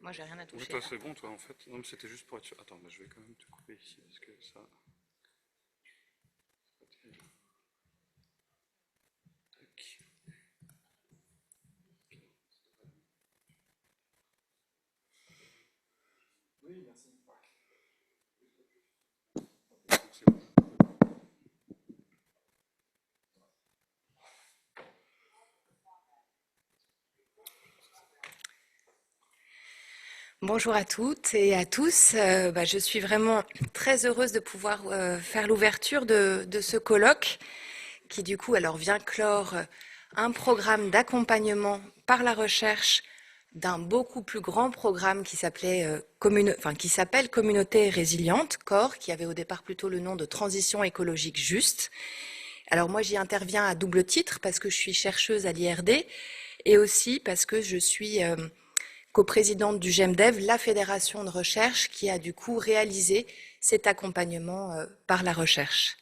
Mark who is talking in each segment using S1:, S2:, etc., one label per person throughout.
S1: Moi, j'ai rien à
S2: Oui,
S1: toucher
S2: toi,
S1: là.
S2: c'est bon, toi, en fait. Non, mais c'était juste pour être sûr. Attends, mais je vais quand même te couper ici, parce que ça... Tac. C'est bon.
S1: Bonjour à toutes et à tous. Je suis vraiment très heureuse de pouvoir faire l'ouverture de ce colloque qui du coup alors vient clore un programme d'accompagnement par la recherche d'un beaucoup plus grand programme qui qui s'appelle Communauté résiliente, CORE, qui avait au départ plutôt le nom de Transition écologique juste. Alors moi j'y interviens à double titre parce que je suis chercheuse à l'IRD et aussi parce que je suis coprésidente du GEMDEV, la fédération de recherche qui a du coup réalisé cet accompagnement par la recherche.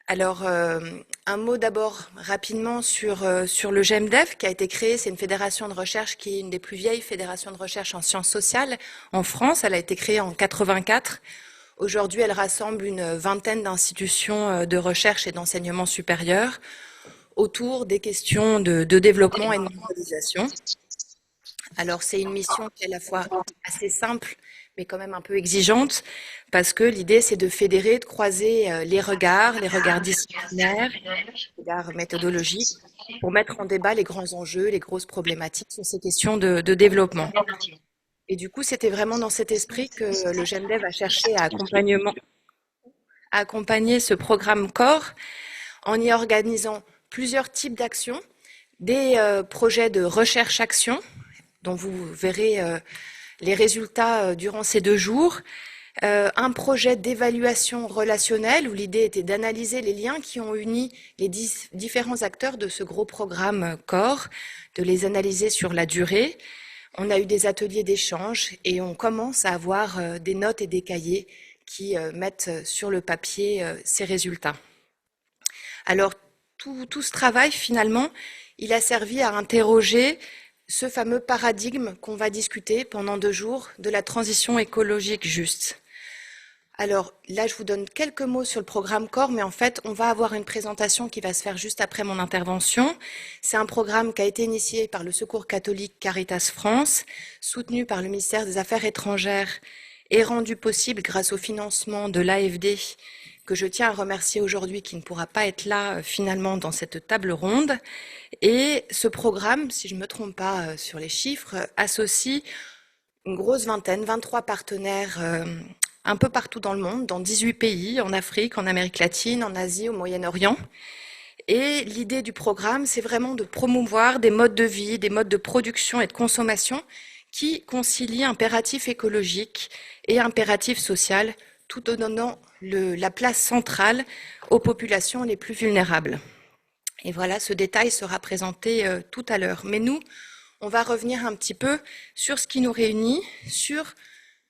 S1: Alors, un mot d'abord rapidement sur le GEMDEV qui a été créé. C'est une fédération de recherche qui est une des plus vieilles fédérations de recherche en sciences sociales en France. Elle a été créée en 84. Aujourd'hui, elle rassemble une vingtaine d'institutions de recherche et d'enseignement supérieur autour des questions de développement et de mondialisation. Alors, c'est une mission qui est à la fois assez simple, mais quand même un peu exigeante, parce que l'idée, c'est de fédérer, de croiser les regards disciplinaires, les regards méthodologiques, pour mettre en débat les grands enjeux, les grosses problématiques sur ces questions de développement. Et du coup, c'était vraiment dans cet esprit que le GEMDEV a cherché à accompagner ce programme CORE en y organisant plusieurs types d'actions, des projets de recherche-action, dont vous verrez les résultats durant ces 2 jours, un projet d'évaluation relationnelle où l'idée était d'analyser les liens qui ont uni les différents acteurs de ce gros programme CORE, de les analyser sur la durée. On a eu des ateliers d'échange et on commence à avoir des notes et des cahiers qui mettent sur le papier ces résultats. Alors, tout ce travail, finalement, il a servi à interroger ce fameux paradigme qu'on va discuter pendant 2 jours de la transition écologique juste. Alors là, je vous donne quelques mots sur le programme CORE, mais en fait, on va avoir une présentation qui va se faire juste après mon intervention. C'est un programme qui a été initié par le Secours catholique Caritas France, soutenu par le ministère des Affaires étrangères et rendu possible grâce au financement de l'AFD, que je tiens à remercier aujourd'hui, qui ne pourra pas être là finalement dans cette table ronde. Et ce programme, si je ne me trompe pas sur les chiffres, associe une grosse vingtaine, 23 partenaires un peu partout dans le monde, dans 18 pays, en Afrique, en Amérique latine, en Asie, au Moyen-Orient. Et l'idée du programme, c'est vraiment de promouvoir des modes de vie, des modes de production et de consommation qui concilient impératif écologique et impératif social, tout en donnant la place centrale aux populations les plus vulnérables. Et voilà, ce détail sera présenté tout à l'heure. Mais nous, on va revenir un petit peu sur ce qui nous réunit, sur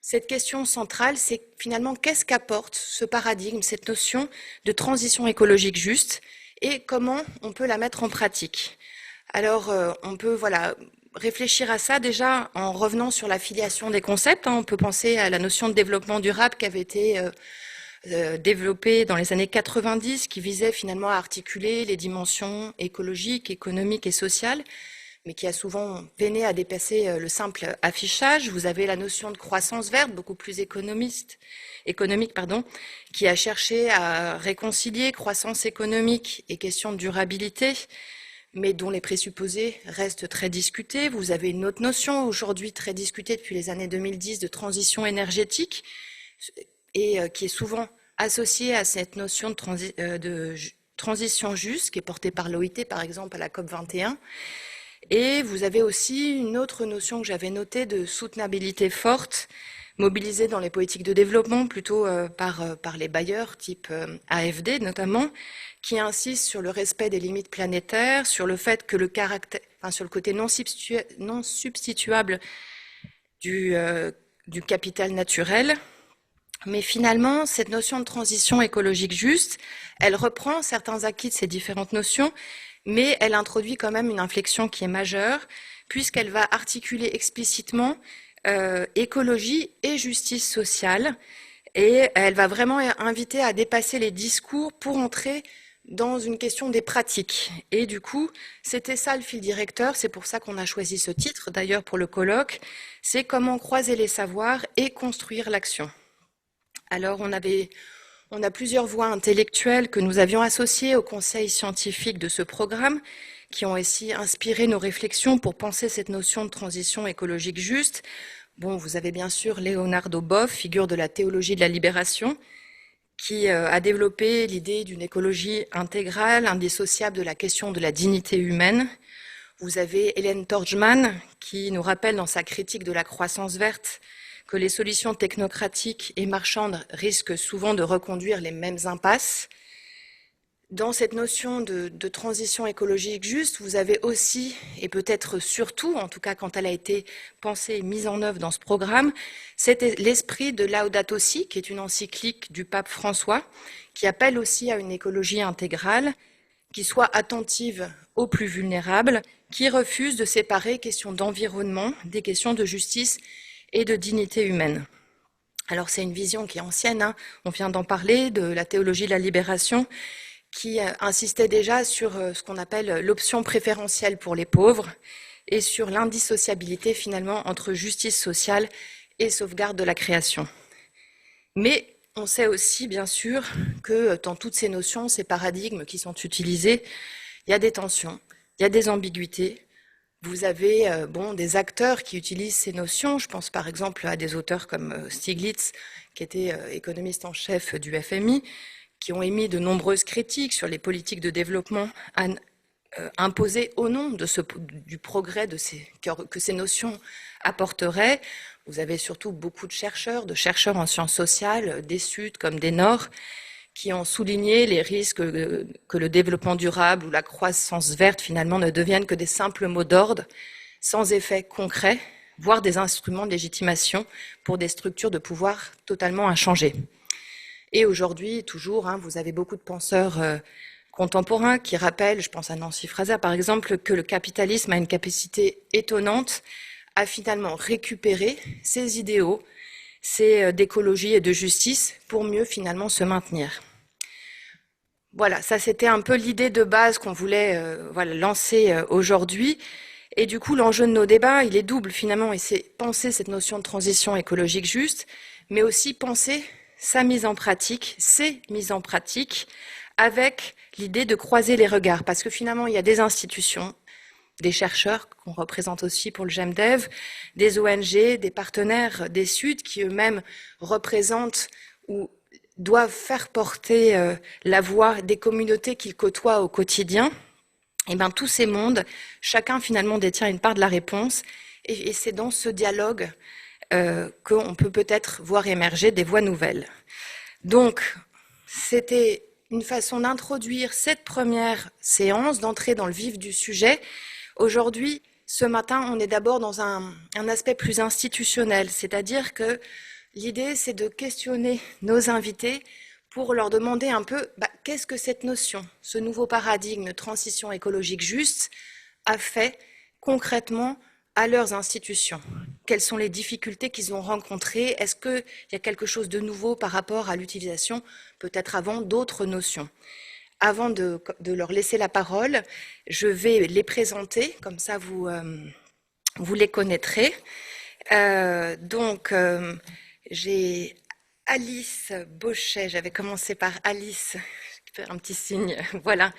S1: cette question centrale, c'est finalement qu'est-ce qu'apporte ce paradigme, cette notion de transition écologique juste et comment on peut la mettre en pratique. Alors, on peut réfléchir à ça déjà en revenant sur la filiation des concepts. On peut penser à la notion de développement durable qui avait été développée dans les années 90, qui visait finalement à articuler les dimensions écologiques, économiques et sociales, mais qui a souvent peiné à dépasser le simple affichage. Vous avez la notion de croissance verte, beaucoup plus économique, qui a cherché à réconcilier croissance économique et question de durabilité, mais dont les présupposés restent très discutés. Vous avez une autre notion aujourd'hui très discutée depuis les années 2010 de transition énergétique et qui est souvent associée à cette notion de transition juste, qui est portée par l'OIT, par exemple, à la COP 21. Et vous avez aussi une autre notion que j'avais notée de soutenabilité forte, mobilisée dans les politiques de développement, plutôt par les bailleurs, type AFD notamment, qui insistent sur le respect des limites planétaires, sur le fait que sur le côté non substituable du capital naturel. Mais finalement, cette notion de transition écologique juste, elle reprend certains acquis de ces différentes notions, mais elle introduit quand même une inflexion qui est majeure, puisqu'elle va articuler explicitement écologie et justice sociale. Et elle va vraiment inviter à dépasser les discours pour entrer dans une question des pratiques. Et du coup, c'était ça le fil directeur, c'est pour ça qu'on a choisi ce titre, d'ailleurs pour le colloque, c'est comment croiser les savoirs et construire l'action. Alors on a plusieurs voix intellectuelles que nous avions associées au conseil scientifique de ce programme, qui ont aussi inspiré nos réflexions pour penser cette notion de transition écologique juste. Bon, vous avez bien sûr Leonardo Boff, figure de la théologie de la libération, qui a développé l'idée d'une écologie intégrale, indissociable de la question de la dignité humaine. Vous avez Hélène Torgman, qui nous rappelle dans sa critique de la croissance verte que les solutions technocratiques et marchandes risquent souvent de reconduire les mêmes impasses. Dans cette notion de transition écologique juste, vous avez aussi, et peut-être surtout, en tout cas quand elle a été pensée et mise en œuvre dans ce programme, c'était l'esprit de Laudato Si, qui est une encyclique du pape François, qui appelle aussi à une écologie intégrale, qui soit attentive aux plus vulnérables, qui refuse de séparer questions d'environnement des questions de justice et de dignité humaine. Alors c'est une vision qui est ancienne, hein, on vient d'en parler, de la théologie de la libération, qui insistait déjà sur ce qu'on appelle l'option préférentielle pour les pauvres et sur l'indissociabilité finalement entre justice sociale et sauvegarde de la création. Mais on sait aussi bien sûr que dans toutes ces notions, ces paradigmes qui sont utilisés, il y a des tensions, il y a des ambiguïtés. Vous avez des acteurs qui utilisent ces notions, je pense par exemple à des auteurs comme Stiglitz, qui était économiste en chef du FMI, qui ont émis de nombreuses critiques sur les politiques de développement imposées au nom du progrès que ces notions apporteraient. Vous avez surtout beaucoup de chercheurs en sciences sociales, des Sud comme des Nord, qui ont souligné les risques que le développement durable ou la croissance verte finalement ne deviennent que des simples mots d'ordre, sans effet concret, voire des instruments de légitimation pour des structures de pouvoir totalement inchangées. Et aujourd'hui, toujours, vous avez beaucoup de penseurs contemporains qui rappellent, je pense à Nancy Fraser par exemple, que le capitalisme a une capacité étonnante à finalement récupérer ses idéaux, d'écologie et de justice pour mieux finalement se maintenir. Voilà, ça c'était un peu l'idée de base qu'on voulait lancer aujourd'hui. Et du coup, l'enjeu de nos débats, il est double finalement, et c'est penser cette notion de transition écologique juste, mais aussi penser sa mise en pratique, ses mises en pratique, avec l'idée de croiser les regards. Parce que finalement, il y a des institutions, des chercheurs qu'on représente aussi pour le GEMDEV, des ONG, des partenaires des Sud qui eux-mêmes représentent ou doivent faire porter la voix des communautés qu'ils côtoient au quotidien. Et bien, tous ces mondes, chacun finalement détient une part de la réponse. Et c'est dans ce dialogue qu'on peut peut-être voir émerger des voies nouvelles. Donc, c'était une façon d'introduire cette première séance, d'entrer dans le vif du sujet. Aujourd'hui, ce matin, on est d'abord dans un aspect plus institutionnel, c'est-à-dire que l'idée, c'est de questionner nos invités pour leur demander un peu qu'est-ce que cette notion, ce nouveau paradigme de transition écologique juste, a fait concrètement à leurs institutions. Quelles sont les difficultés qu'ils ont rencontrées? Est-ce qu'il y a quelque chose de nouveau par rapport à l'utilisation, peut-être avant, d'autres notions? Avant de leur laisser la parole, je vais les présenter, comme ça vous les connaîtrez. J'ai Alice Bochet, j'avais commencé par Alice, je vais faire un petit signe, voilà.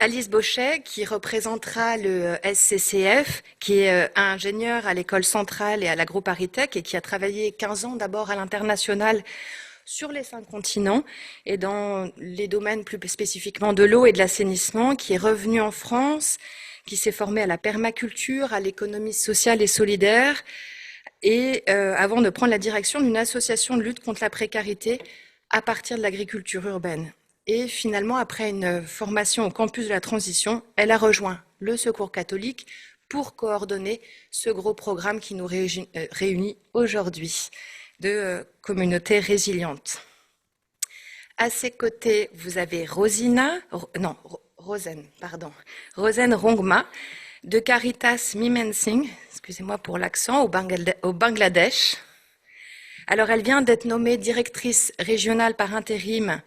S1: Alice Bochet, qui représentera le SCCF, qui est ingénieur à l'école centrale et à l'AgroParisTech et qui a travaillé 15 ans d'abord à l'international sur les 5 continents et dans les domaines plus spécifiquement de l'eau et de l'assainissement, qui est revenu en France, qui s'est formé à la permaculture, à l'économie sociale et solidaire, et avant de prendre la direction d'une association de lutte contre la précarité à partir de l'agriculture urbaine. Et finalement, après une formation au campus de la transition, elle a rejoint le Secours catholique pour coordonner ce gros programme qui nous réunit aujourd'hui de communautés résilientes. À ses côtés, vous avez Rosène Rongma, de Caritas Mimensing, excusez-moi pour l'accent, au Bangladesh. Alors, elle vient d'être nommée directrice régionale par intérim,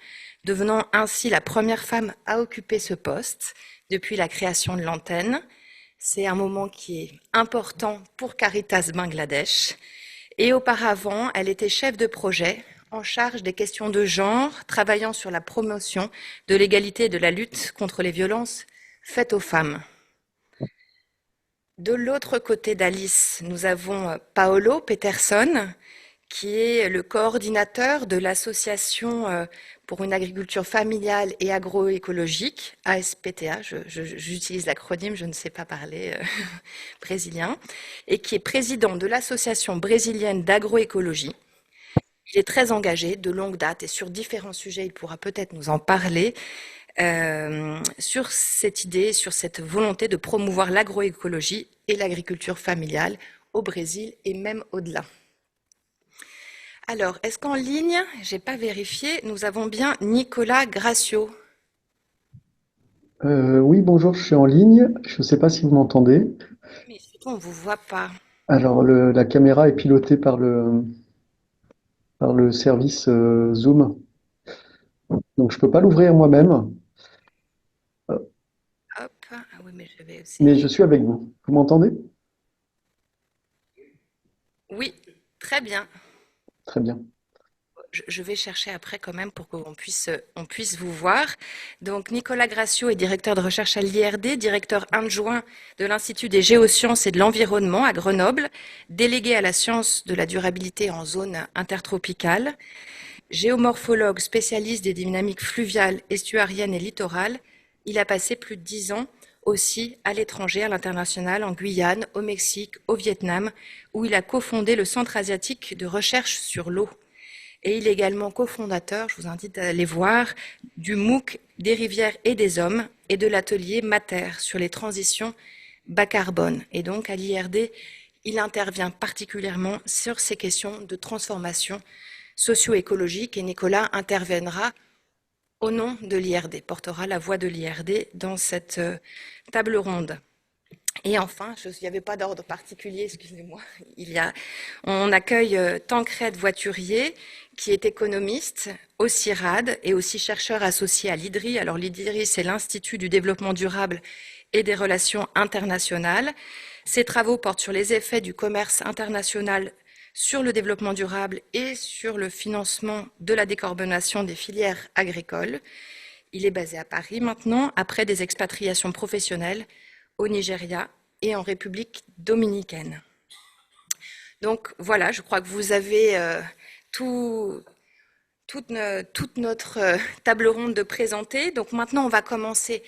S1: devenant ainsi la première femme à occuper ce poste depuis la création de l'antenne. C'est un moment qui est important pour Caritas Bangladesh. Et auparavant, elle était chef de projet en charge des questions de genre, travaillant sur la promotion de l'égalité et de la lutte contre les violences faites aux femmes. De l'autre côté d'Alice, nous avons Paolo Peterson, qui est le coordinateur de l'association pour une agriculture familiale et agroécologique, ASPTA, j'utilise l'acronyme, je ne sais pas parler brésilien, et qui est président de l'association brésilienne d'agroécologie. Il est très engagé de longue date et sur différents sujets, il pourra peut-être nous en parler, sur cette idée, sur cette volonté de promouvoir l'agroécologie et l'agriculture familiale au Brésil et même au-delà. Alors, est-ce qu'en ligne, j'ai pas vérifié, nous avons bien Nicolas Gracio?
S3: Oui, bonjour, je suis en ligne. Je ne sais pas si vous m'entendez.
S1: Mais surtout, on vous voit pas.
S3: Alors, la caméra est pilotée par le service Zoom. Donc, je peux pas l'ouvrir moi-même,
S1: Hop, ah oui, mais je vais
S3: mais
S1: essayer.
S3: je suis avec vous. Vous m'entendez?
S1: Oui, très bien.
S3: Très bien.
S1: Je vais chercher après quand même pour qu'on on puisse vous voir. Donc, Nicolas Gracio est directeur de recherche à l'IRD, directeur adjoint de l'Institut des géosciences et de l'environnement à Grenoble, délégué à la science de la durabilité en zone intertropicale, géomorphologue spécialiste des dynamiques fluviales, estuariennes et littorales. Il a passé plus de 10 ans aussi à l'étranger, à l'international, en Guyane, au Mexique, au Vietnam, où il a cofondé le Centre asiatique de recherche sur l'eau. Et il est également cofondateur, je vous invite à aller voir, du MOOC des rivières et des hommes et de l'atelier Mater sur les transitions bas carbone. Et donc à l'IRD, il intervient particulièrement sur ces questions de transformation socio-écologique et Nicolas interviendra au nom de l'IRD, portera la voix de l'IRD dans cette table ronde. Et enfin, il n'y avait pas d'ordre particulier, excusez-moi, on accueille Tancred Voiturier, qui est économiste au CIRAD et aussi chercheur associé à l'IDRI. Alors l'IDRI, c'est l'Institut du développement durable et des relations internationales. Ses travaux portent sur les effets du commerce international sur le développement durable et sur le financement de la décarbonation des filières agricoles. Il est basé à Paris maintenant, après des expatriations professionnelles au Nigeria et en République dominicaine. Donc voilà, je crois que vous avez toute notre table ronde de présenter. Donc maintenant, on va commencer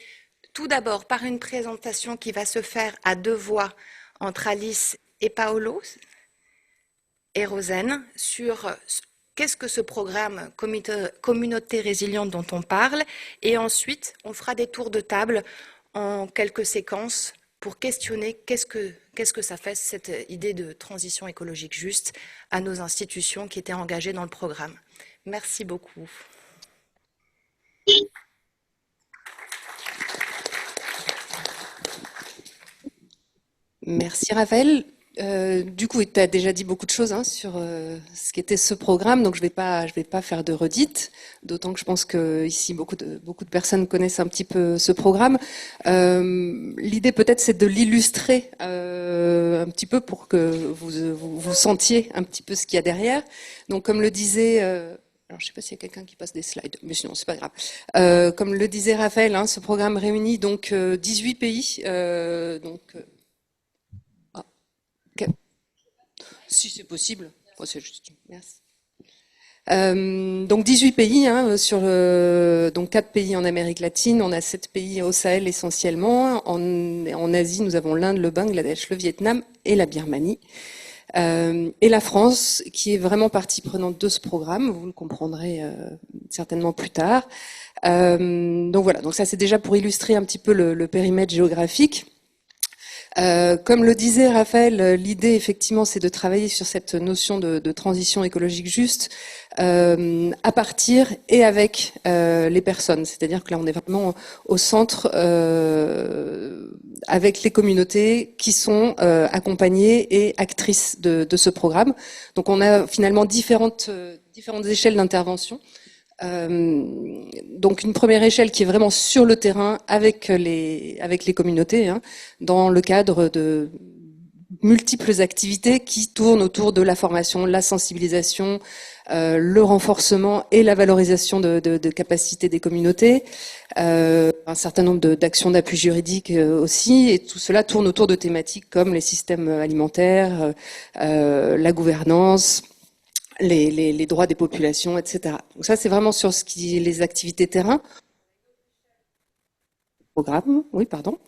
S1: tout d'abord par une présentation qui va se faire à deux voix entre Alice et Paolo et Rosen sur qu'est-ce que ce programme Communauté résiliente dont on parle. Et ensuite, on fera des tours de table en quelques séquences pour questionner qu'est-ce que ça fait, cette idée de transition écologique juste à nos institutions qui étaient engagées dans le programme. Merci beaucoup.
S4: Merci Raphaël. Du coup, tu as déjà dit beaucoup de choses sur ce qu'était ce programme, donc je vais pas faire de redite, d'autant que je pense que ici beaucoup de personnes connaissent un petit peu ce programme. L'idée peut-être c'est de l'illustrer un petit peu pour que vous sentiez un petit peu ce qu'il y a derrière. Donc comme le disait alors, je sais pas s'il y a quelqu'un qui passe des slides, mais sinon, c'est pas grave. Comme le disait Raphaël, ce programme réunit donc 18 pays, si c'est possible. Oh, c'est juste. Merci. Donc 18 pays, sur donc 4 pays en Amérique latine, on a 7 pays au Sahel essentiellement. En Asie, nous avons l'Inde, le Bangladesh, le Vietnam et la Birmanie. Et la France, qui est vraiment partie prenante de ce programme, vous le comprendrez certainement plus tard. Donc voilà, donc ça c'est déjà pour illustrer un petit peu le périmètre géographique. Comme le disait Raphaël, l'idée effectivement c'est de travailler sur cette notion de transition écologique juste à partir et avec les personnes. C'est-à-dire que là on est vraiment au centre avec les communautés qui sont accompagnées et actrices de ce programme. Donc on a finalement différentes échelles d'intervention. Donc une première échelle qui est vraiment sur le terrain avec les communautés, hein, dans le cadre de multiples activités qui tournent autour de la formation, la sensibilisation, le renforcement et la valorisation de capacités des communautés, un certain nombre d'actions d'appui juridique aussi, et tout cela tourne autour de thématiques comme les systèmes alimentaires, la gouvernance, les droits des populations, etc. Donc ça, c'est vraiment sur les activités terrain. Programme, oui, pardon,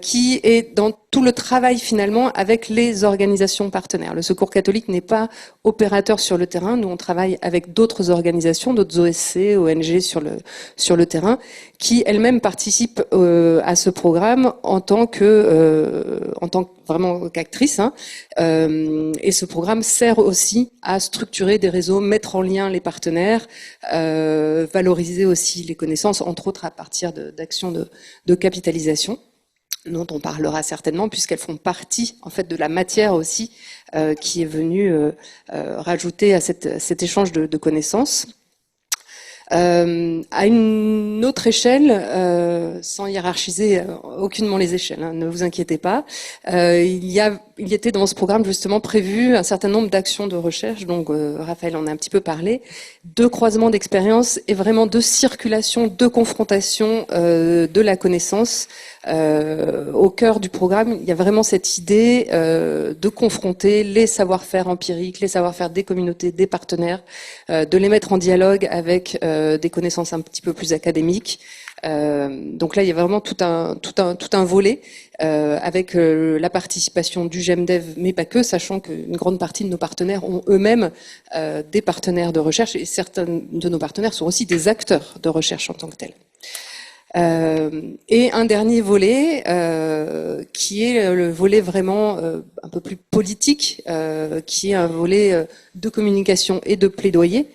S4: qui est dans tout le travail finalement avec les organisations partenaires. Le Secours catholique n'est pas opérateur sur le terrain. Nous, on travaille avec d'autres organisations, d'autres OSC, ONG sur le terrain, qui elles-mêmes participent à ce programme en tant que vraiment qu'actrices. Hein. Et ce programme sert aussi à structurer des réseaux, mettre en lien les partenaires, valoriser aussi les connaissances, entre autres à partir d'actions de capitalisation, dont on parlera certainement, puisqu'elles font partie en fait de la matière aussi qui est venue rajouter à cet échange de connaissances. À une autre échelle, sans hiérarchiser aucunement les échelles, hein, ne vous inquiétez pas, il était dans ce programme justement prévu un certain nombre d'actions de recherche, donc Raphaël en a un petit peu parlé, de croisement d'expériences et vraiment de circulation, de confrontation de la connaissance. Au cœur du programme, il y a vraiment cette idée de confronter les savoir-faire empiriques, les savoir-faire des communautés, des partenaires, de les mettre en dialogue avec des connaissances un petit peu plus académiques. Donc là, il y a vraiment tout un volet avec la participation du GEMDEV, mais pas que, sachant qu'une grande partie de nos partenaires ont eux-mêmes des partenaires de recherche, et certains de nos partenaires sont aussi des acteurs de recherche en tant que tels. Et un dernier volet qui est le volet vraiment un peu plus politique, qui est un volet de communication et de plaidoyer,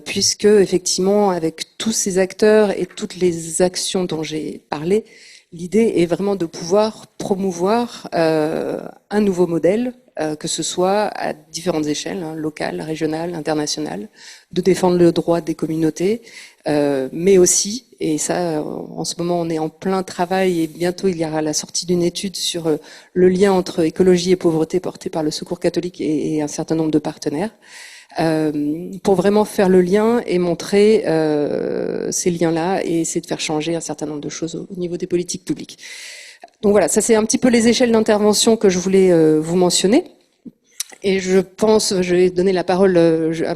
S4: puisque effectivement avec tous ces acteurs et toutes les actions dont j'ai parlé, l'idée est vraiment de pouvoir promouvoir un nouveau modèle, que ce soit à différentes échelles, hein, locales, régionales, internationales, de défendre le droit des communautés, mais aussi, et ça en ce moment on est en plein travail et bientôt il y aura la sortie d'une étude sur le lien entre écologie et pauvreté portée par le Secours catholique et un certain nombre de partenaires, pour vraiment faire le lien et montrer ces liens-là et essayer de faire changer un certain nombre de choses au niveau des politiques publiques. Donc voilà, ça c'est un petit peu les échelles d'intervention que je voulais vous mentionner. Et je vais donner la parole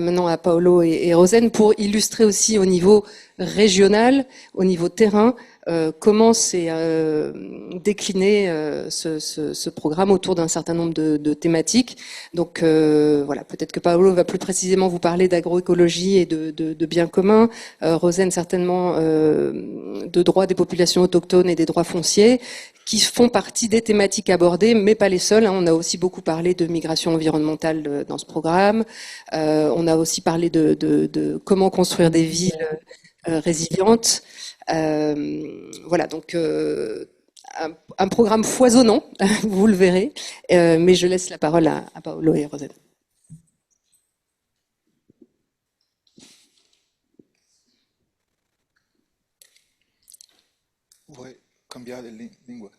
S4: maintenant à Paolo et Rosen pour illustrer aussi au niveau régional, au niveau terrain, comment s'est décliné ce programme autour d'un certain nombre de thématiques. Donc voilà, peut-être que Paolo va plus précisément vous parler d'agroécologie et de biens communs, Rosen certainement de droits des populations autochtones et des droits fonciers, qui font partie des thématiques abordées, mais pas les seules. On a aussi beaucoup parlé de migration environnementale dans ce programme. On a aussi parlé de comment construire des villes résilientes. Voilà, donc un programme foisonnant, vous le verrez. Mais je laisse la parole à Paolo et Rosen.
S5: Voy cambiar de língua.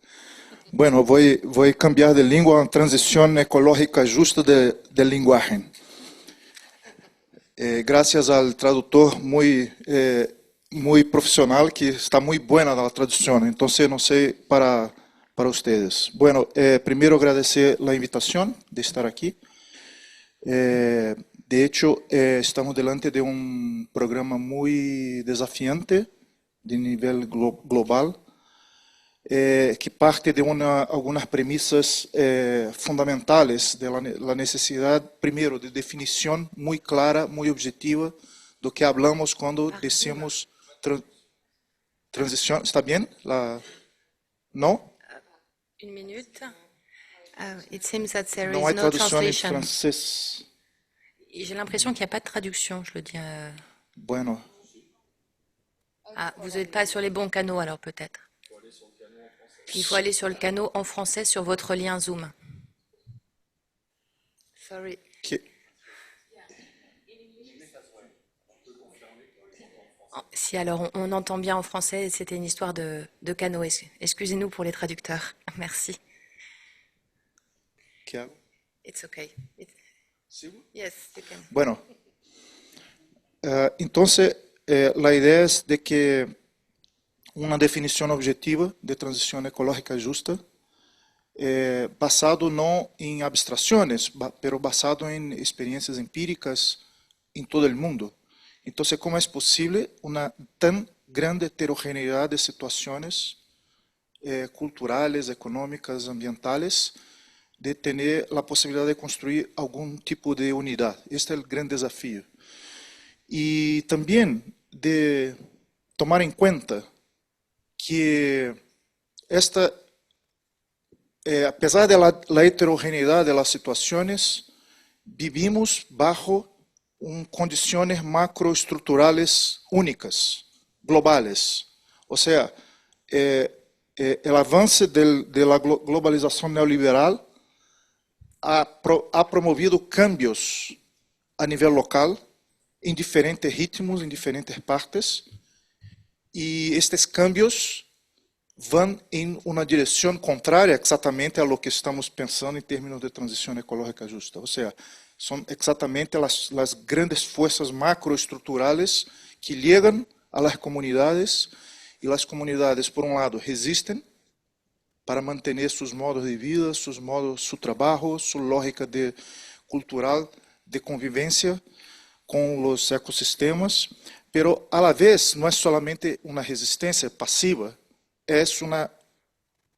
S5: Bueno, voy cambiar de língua, una transición ecológica justa del lenguaje. Gracias al traductor muy profesional, que está muy buena la traducción. Entonces, no sé para ustedes. Bueno, primero agradecer la invitación de estar aquí. De hecho, estamos delante de un programa muy desafiante de nivel global, que parte de algunas premisas fundamentales de la necesidad, primero, de definición muy clara, muy objetiva, do que hablamos cuando decimos transición. ¿Está bien? ¿No?
S1: Une minute. It seems that there
S5: Não
S1: is
S5: há
S1: no
S5: tradução em
S1: translation.
S5: francês.
S1: J'ai l'impression qu'il n'y a pas de traduction, je le dis.
S5: Bueno,
S1: Ah, vous n'êtes pas sur les bons canaux alors peut-être. Il faut aller sur le canal en français sur votre lien Zoom. Sorry.
S5: que,
S1: Si alors on entend bien en français, c'était une histoire de canaux. Excusez-nous pour les traducteurs. Merci.
S5: que hago?
S1: It's okay.
S5: Sigo?
S1: Yes, you can.
S5: Bueno, entonces la idea es de que una definición objetiva de transición ecológica justa, basado no en abstracciones, pero basado en experiencias empíricas en todo el mundo. Entonces, ¿cómo es posible una tan grande heterogeneidad de situaciones culturales, económicas, ambientales, de tener la posibilidad de construir algún tipo de unidad? Este es el gran desafío. Y también de tomar en cuenta que esta, a pesar de la heterogeneidad de las situaciones, vivimos bajo condiciones macroestructurales únicas, globales. O sea, el avance de la globalización neoliberal ha promovido cambios a nivel local, en diferentes ritmos, en diferentes partes, y estos cambios van en una dirección contraria exactamente a lo que estamos pensando en términos de transición ecológica justa. O sea, son exactamente las grandes fuerzas macroestructurales que llegan a las comunidades, y las comunidades, por un lado, resisten para mantener sus modos de vida, su trabajo, su lógica cultural de convivencia con los ecosistemas, pero a la vez no es solamente una resistencia pasiva, es una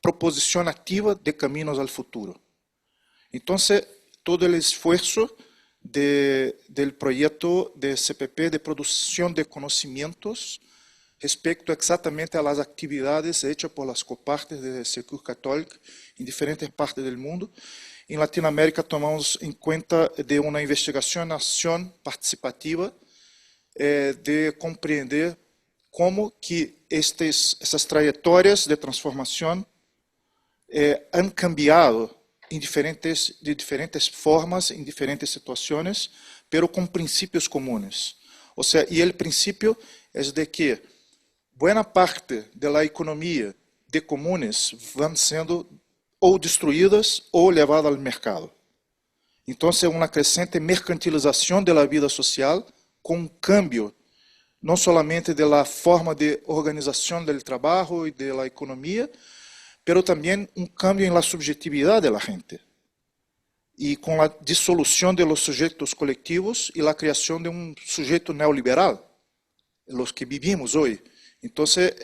S5: proposición activa de caminos al futuro. Entonces, todo el esfuerzo del proyecto de CPP de producción de conocimientos respecto exactamente a las actividades hechas por las copartes de Secur Católica en diferentes partes del mundo. En Latinoamérica tomamos en cuenta de una investigación, acción participativa, de comprender cómo que esas trayectorias de transformación han cambiado de diferentes formas, en diferentes situaciones, pero con principios comunes. O sea, y el principio es de que buena parte de la economía de comunes van siendo ou destruídas ou levadas al mercado. Entonces, una creciente mercantilización de la vida social con un cambio no solamente de la forma de organización del trabajo y de la economía, pero también un cambio en la subjetividad de la gente. Y con la disolución de los sujetos colectivos y la creación de un sujeto neoliberal, los que vivimos hoy. Entonces,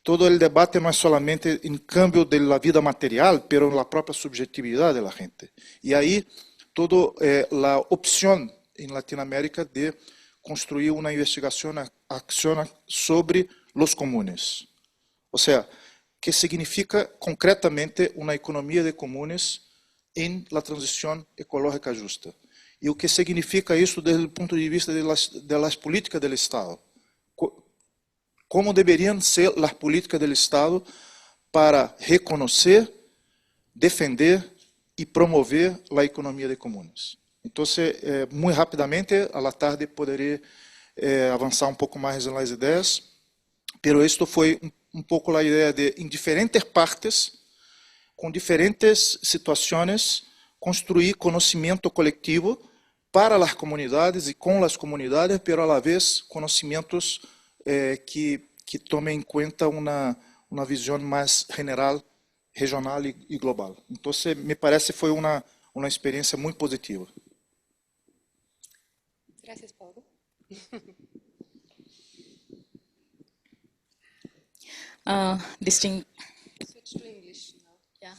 S5: todo el debate no es solamente en cambio de la vida material, pero en la propia subjetividad de la gente. Y ahí, toda la opción en Latinoamérica de construir una investigación, acción sobre los comunes. O sea, ¿qué significa concretamente una economía de comunes en la transición ecológica justa? Y lo que significa eso desde el punto de vista de las políticas del Estado. ¿Cómo deberían ser las políticas del Estado para reconocer, defender y promover la economía de comunes? Entonces, muy rápidamente, a la tarde poderé avanzar un poco más en las ideas, pero esto fue un poco la idea de, en diferentes partes, con diferentes situaciones, construir conocimiento colectivo para las comunidades y con las comunidades, pero a la vez conocimientos que tomen en cuenta una visión más general, regional y global. Entonces, me parece fue una experiencia muy positiva.
S4: Gracias, Pablo.
S6: Distinct.
S4: Switch to English now.
S6: Yeah.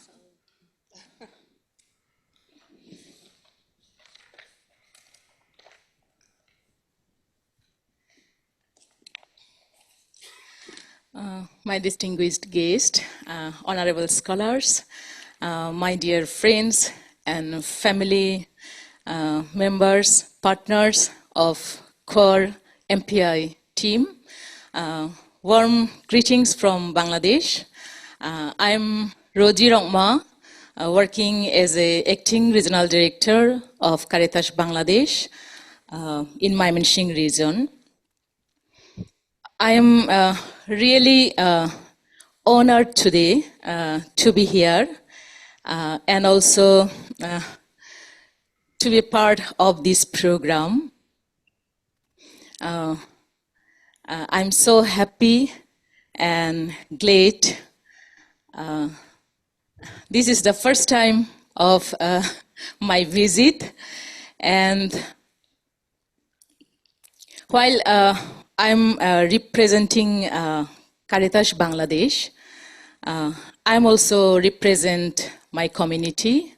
S6: my distinguished guest, honorable scholars, my dear friends and family members, partners of core MPI team. Warm greetings from Bangladesh. I'm Roji Rongma, working as an acting regional director of Caritas Bangladesh in Mymensingh region. I am really honored today to be here and also to be part of this program. I'm so happy and glad. This is the first time of my visit, and while I'm representing Caritas Bangladesh, I'm also represent my community.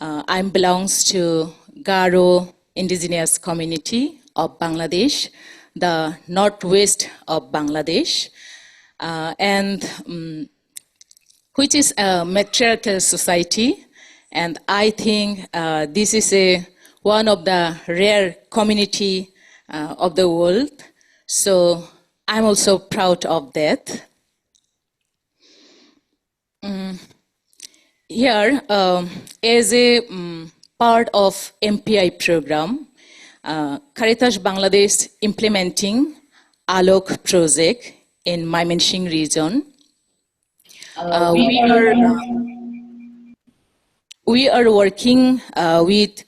S6: I belongs to Garo indigenous community of Bangladesh, the northwest of Bangladesh, and which is a matriarchal society, and I think this is one of the rare community of the world. So I'm also proud of that. Here, as a part of MPI program, Caritas Bangladesh implementing ALOK project in Mymensingh region. We are working with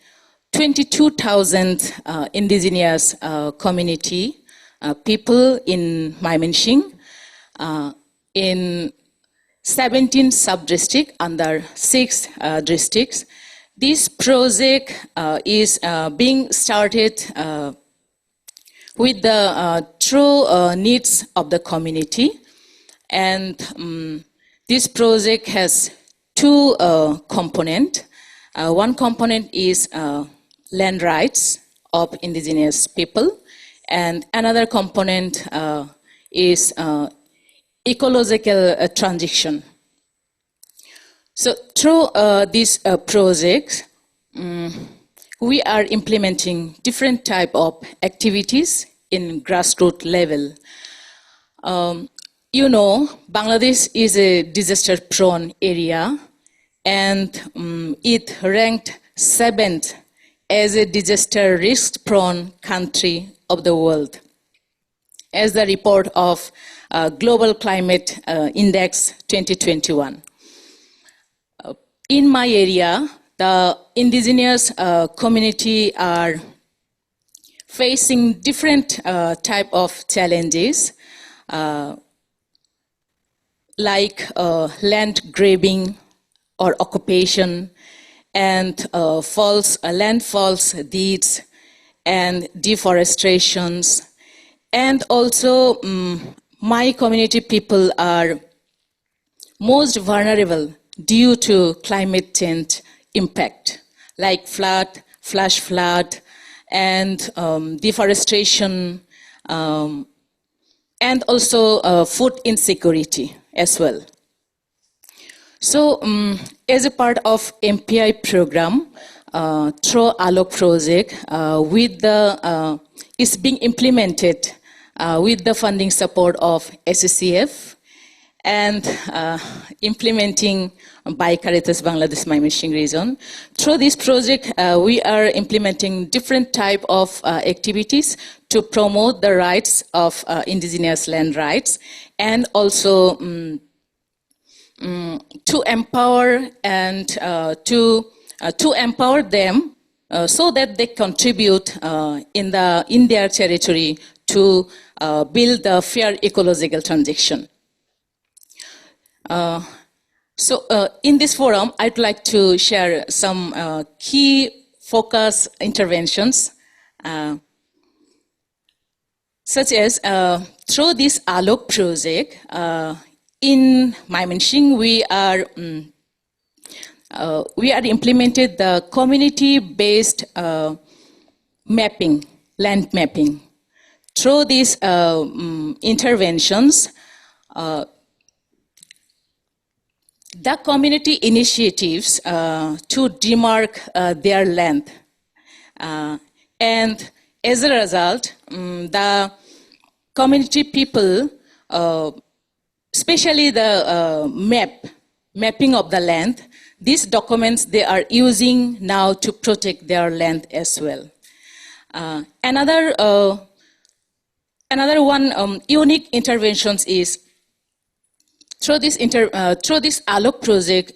S6: 22,000 indigenous community people in Mymensingh in 17 sub-districts under 6 districts. This project is being started with the true needs of the community, and this project has 2 components. One component is land rights of indigenous people, and another component is ecological transition. So through this project, we are implementing different type of activities in grassroots level. You know, Bangladesh is a disaster-prone area, and it ranked 7th as a disaster risk-prone country of the world, as the report of Global Climate Index 2021. In my area, the indigenous community are facing different type of challenges, like land grabbing or occupation, and land false deeds, and deforestations, and also my community people are most vulnerable due to climate change impact, like flood, flash flood, and deforestation, and also food insecurity as well. So as a part of MPI program, through ALOK project, is being implemented with the funding support of SSCF, and implementing by Caritas Bangladesh Mymensingh region. Through this project, we are implementing different type of activities to promote the rights of indigenous land rights, and also to empower and to empower them so that they contribute in their territory to build the fair ecological transition. So in this forum, I'd like to share some key focus interventions, such as through this ALOK project, in Mymensingh, we are implemented the community-based mapping, land mapping. Through these interventions, the community initiatives to demark their land. And as a result, the community people, especially the mapping of the land, these documents they are using now to protect their land as well. Another one unique interventions is through this ALOK project.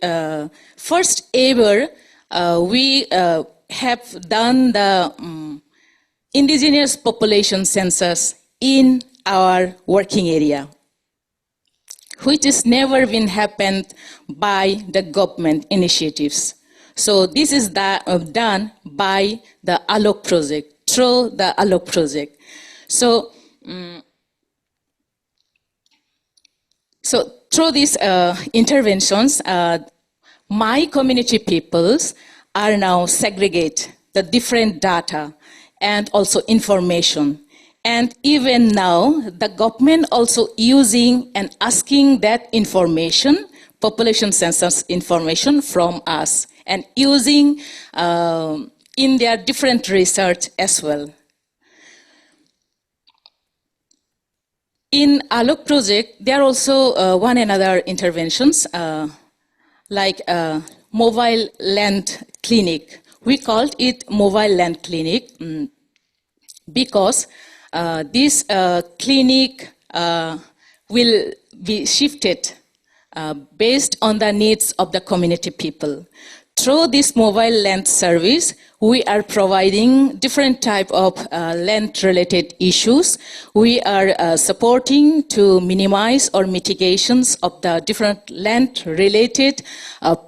S6: First ever, we have done the indigenous population census in our working area, which has never been happened by the government initiatives. So this is done by the ALOK project, through the ALOK project. So through these interventions, my community peoples are now segregate the different data and also information. And even now, the government also using and asking that information, population census information from us, and using in their different research as well. In ALOK project, there are also one another interventions like mobile land clinic. We called it mobile land clinic because this clinic will be shifted based on the needs of the community people. Through this mobile land service, we are providing different type of land-related issues. We are supporting to minimize or mitigations of the different land-related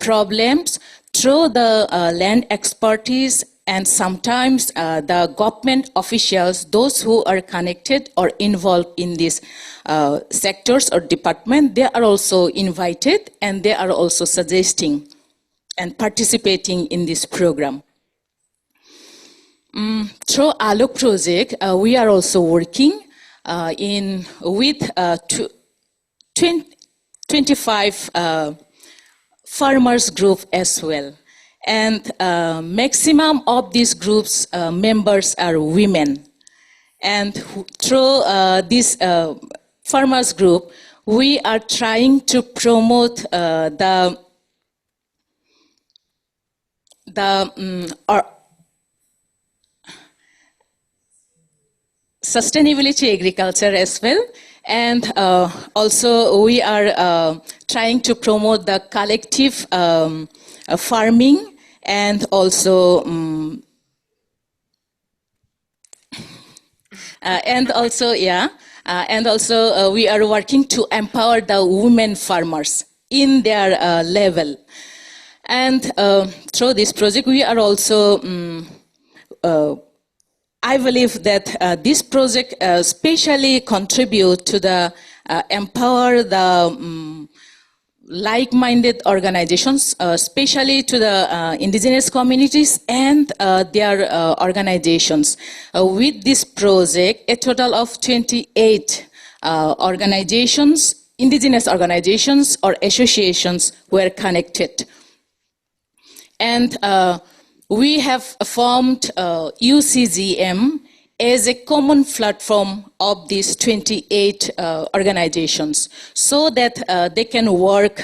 S6: problems through the land expertise, and sometimes the government officials, those who are connected or involved in these sectors or department, they are also invited and they are also suggesting and participating in this program. Through ALOK project, we are also working with 25 farmers group as well. And maximum of these groups members are women. And through this farmers group, we are trying to promote sustainability agriculture as well, and also we are trying to promote the collective farming, and also we are working to empower the women farmers in their level. And through this project, we are also, I believe that this project especially contribute to the empower the like-minded organizations, especially to the indigenous communities and their organizations. With this project, a total of 28 organizations, indigenous organizations or associations were connected. And we have formed UCGM as a common platform of these 28 organizations, so that they can work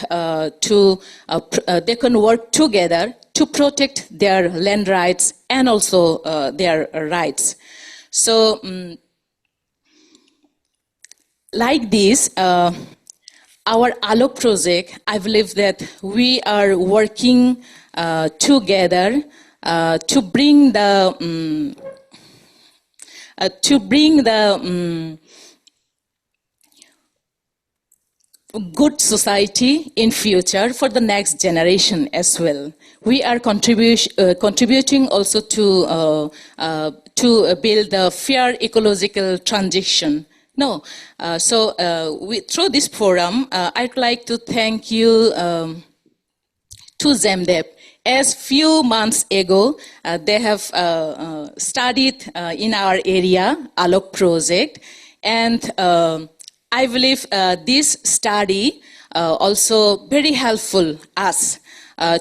S6: together to protect their land rights and also their rights. So, like this, our ALOK project, I believe that we are working together to bring the good society in future for the next generation as well. We are contributing also to build a fair ecological transition. Through this forum, I'd like to thank you to ZEMDEP. As few months ago, they have studied in our area, ALOK project, and I believe this study also very helpful us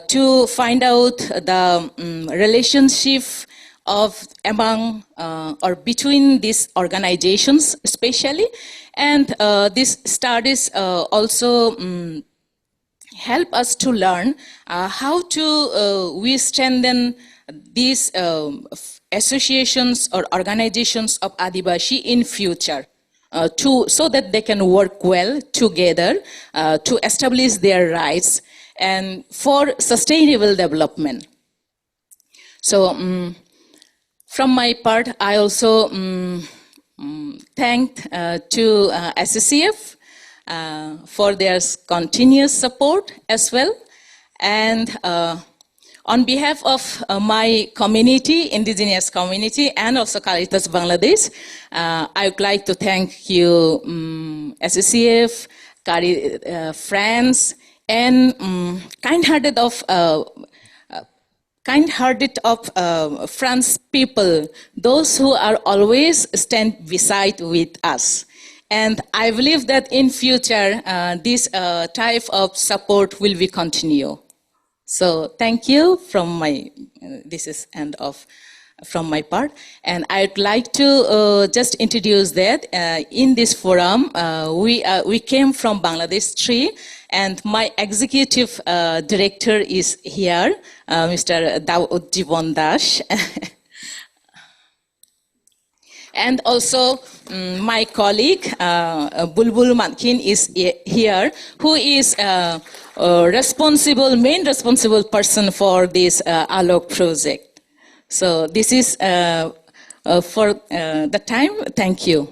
S6: to find out the relationship of among or between these organizations especially, and these studies also help us to learn how to we strengthen these associations or organizations of Adivashi in future so that they can work well together to establish their rights and for sustainable development. So from my part, I also thanked to SSCF for their continuous support as well. And on behalf of my community, indigenous community, and also Caritas Bangladesh, I would like to thank you, SSCF, friends, and kind-hearted of France people, those who are always stand beside with us. And I believe that in future, this type of support will be continue. So thank you from my, this is end of from my part. And I'd like to just introduce that in this forum, we came from Bangladesh 3, and my executive director is here, Mr. Dawood Jibon Dash. And also my colleague, Bulbul Matkin is here, who is main responsible person for this ALOC project. So this is for the time. Thank you.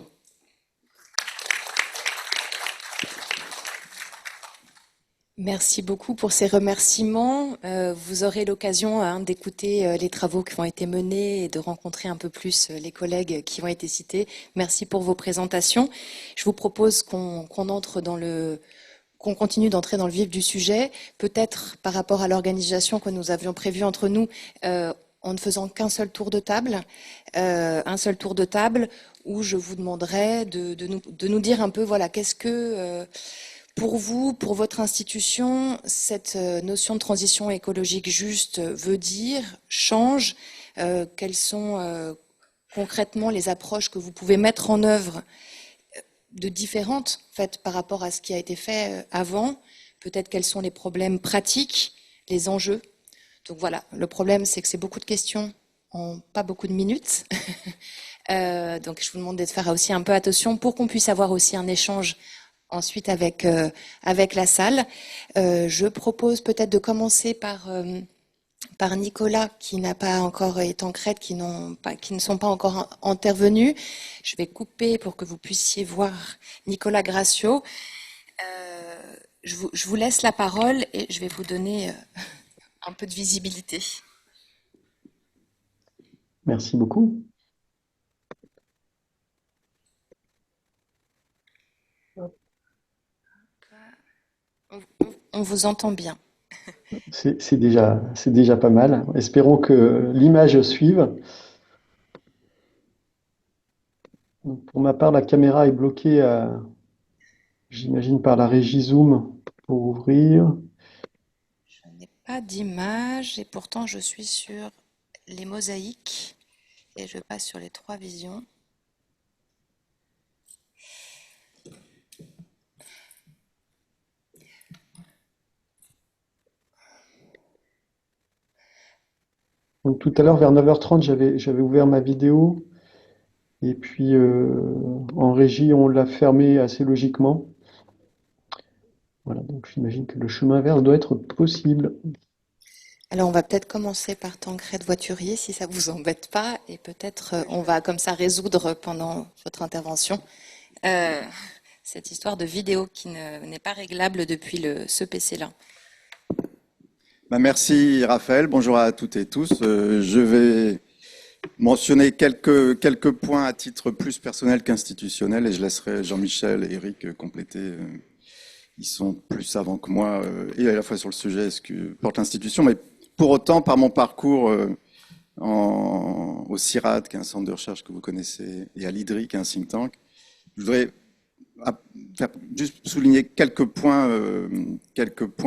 S1: Merci beaucoup pour ces remerciements. Vous aurez l'occasion d'écouter les travaux qui ont été menés et de rencontrer un peu plus les collègues qui ont été cités. Merci pour vos présentations. Je vous propose qu'on continue d'entrer dans le vif du sujet, peut-être par rapport à l'organisation que nous avions prévue entre nous, en ne faisant qu'un seul tour de table, où je vous demanderai de nous dire un peu, voilà, qu'est-ce que pour vous, pour votre institution, cette notion de transition écologique juste veut dire, change, quelles sont concrètement les approches que vous pouvez mettre en œuvre de différentes, faites par rapport à ce qui a été fait avant, peut-être quels sont les problèmes pratiques, les enjeux. Donc voilà, le problème c'est que c'est beaucoup de questions en pas beaucoup de minutes. Donc je vous demande de faire aussi un peu attention pour qu'on puisse avoir aussi un échange ensuite avec la salle. Je propose peut-être de commencer par Nicolas, qui n'a pas encore été en Crète, qui ne sont pas encore intervenus. Je vais couper pour que vous puissiez voir Nicolas Gracio. Je vous laisse la parole et je vais vous donner un peu de visibilité.
S3: Merci beaucoup.
S1: On vous entend bien.
S3: C'est déjà pas mal. Espérons que l'image suive. Pour ma part, la caméra est bloquée, j'imagine, par la régie Zoom pour ouvrir.
S1: Je n'ai pas d'image et pourtant je suis sur les mosaïques et je passe sur les 3 visions.
S3: Donc, tout à l'heure, vers 9h30, j'avais ouvert ma vidéo. Et puis, en régie, on l'a fermée assez logiquement. Voilà, donc j'imagine que le chemin inverse doit être possible.
S1: Alors, on va peut-être commencer par Tancrède Voiturier, si ça vous embête pas. Et peut-être on va comme ça résoudre pendant votre intervention cette histoire de vidéo qui n'est pas réglable depuis ce PC-là.
S7: Merci Raphaël, bonjour à toutes et tous. Je vais mentionner quelques points à titre plus personnel qu'institutionnel et je laisserai Jean-Michel et Eric compléter. Ils sont plus savants que moi et à la fois sur le sujet ce que porte l'institution, mais pour autant par mon parcours au CIRAD, qui est un centre de recherche que vous connaissez, et à l'IDRI, qui est un think tank, je voudrais juste souligner quelques points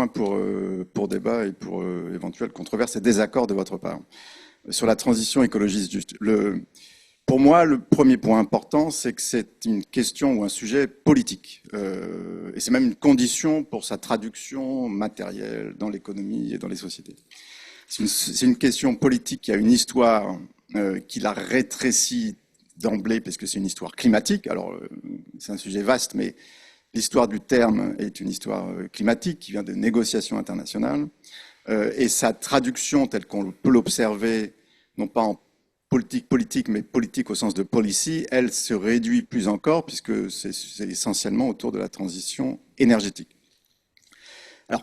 S7: pour débat et pour éventuelle controverse et désaccord de votre part. Sur la transition écologiste, juste. Pour moi, le premier point important, c'est que c'est une question ou un sujet politique. Et c'est même une condition pour sa traduction matérielle dans l'économie et dans les sociétés. C'est une question politique qui a une histoire qui la rétrécit d'emblée, parce que c'est une histoire climatique. Alors, c'est un sujet vaste, mais l'histoire du terme est une histoire climatique qui vient de négociations internationales. Et sa traduction, telle qu'on peut l'observer, non pas en politique, mais politique au sens de policy, elle se réduit plus encore, puisque c'est essentiellement autour de la transition énergétique. Alors,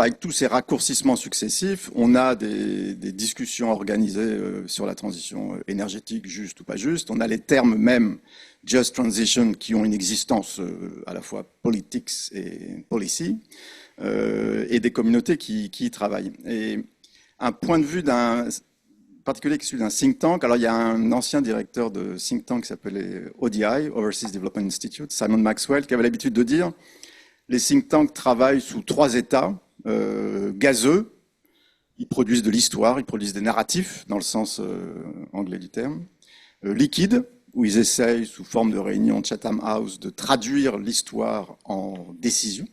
S7: avec tous ces raccourcissements successifs, on a des discussions organisées sur la transition énergétique, juste ou pas juste. On a les termes même just transition qui ont une existence à la fois politics et policy, et des communautés qui y travaillent. Et un point de vue particulier qui est celui d'un think tank. Alors, il y a un ancien directeur de think tank qui s'appelait ODI, Overseas Development Institute, Simon Maxwell, qui avait l'habitude de dire les think tanks travaillent sous 3 états gazeux. Ils produisent de l'histoire, ils produisent des narratifs, dans le sens anglais du terme. Liquide, où ils essayent, sous forme de réunion de Chatham House, de traduire l'histoire en décision.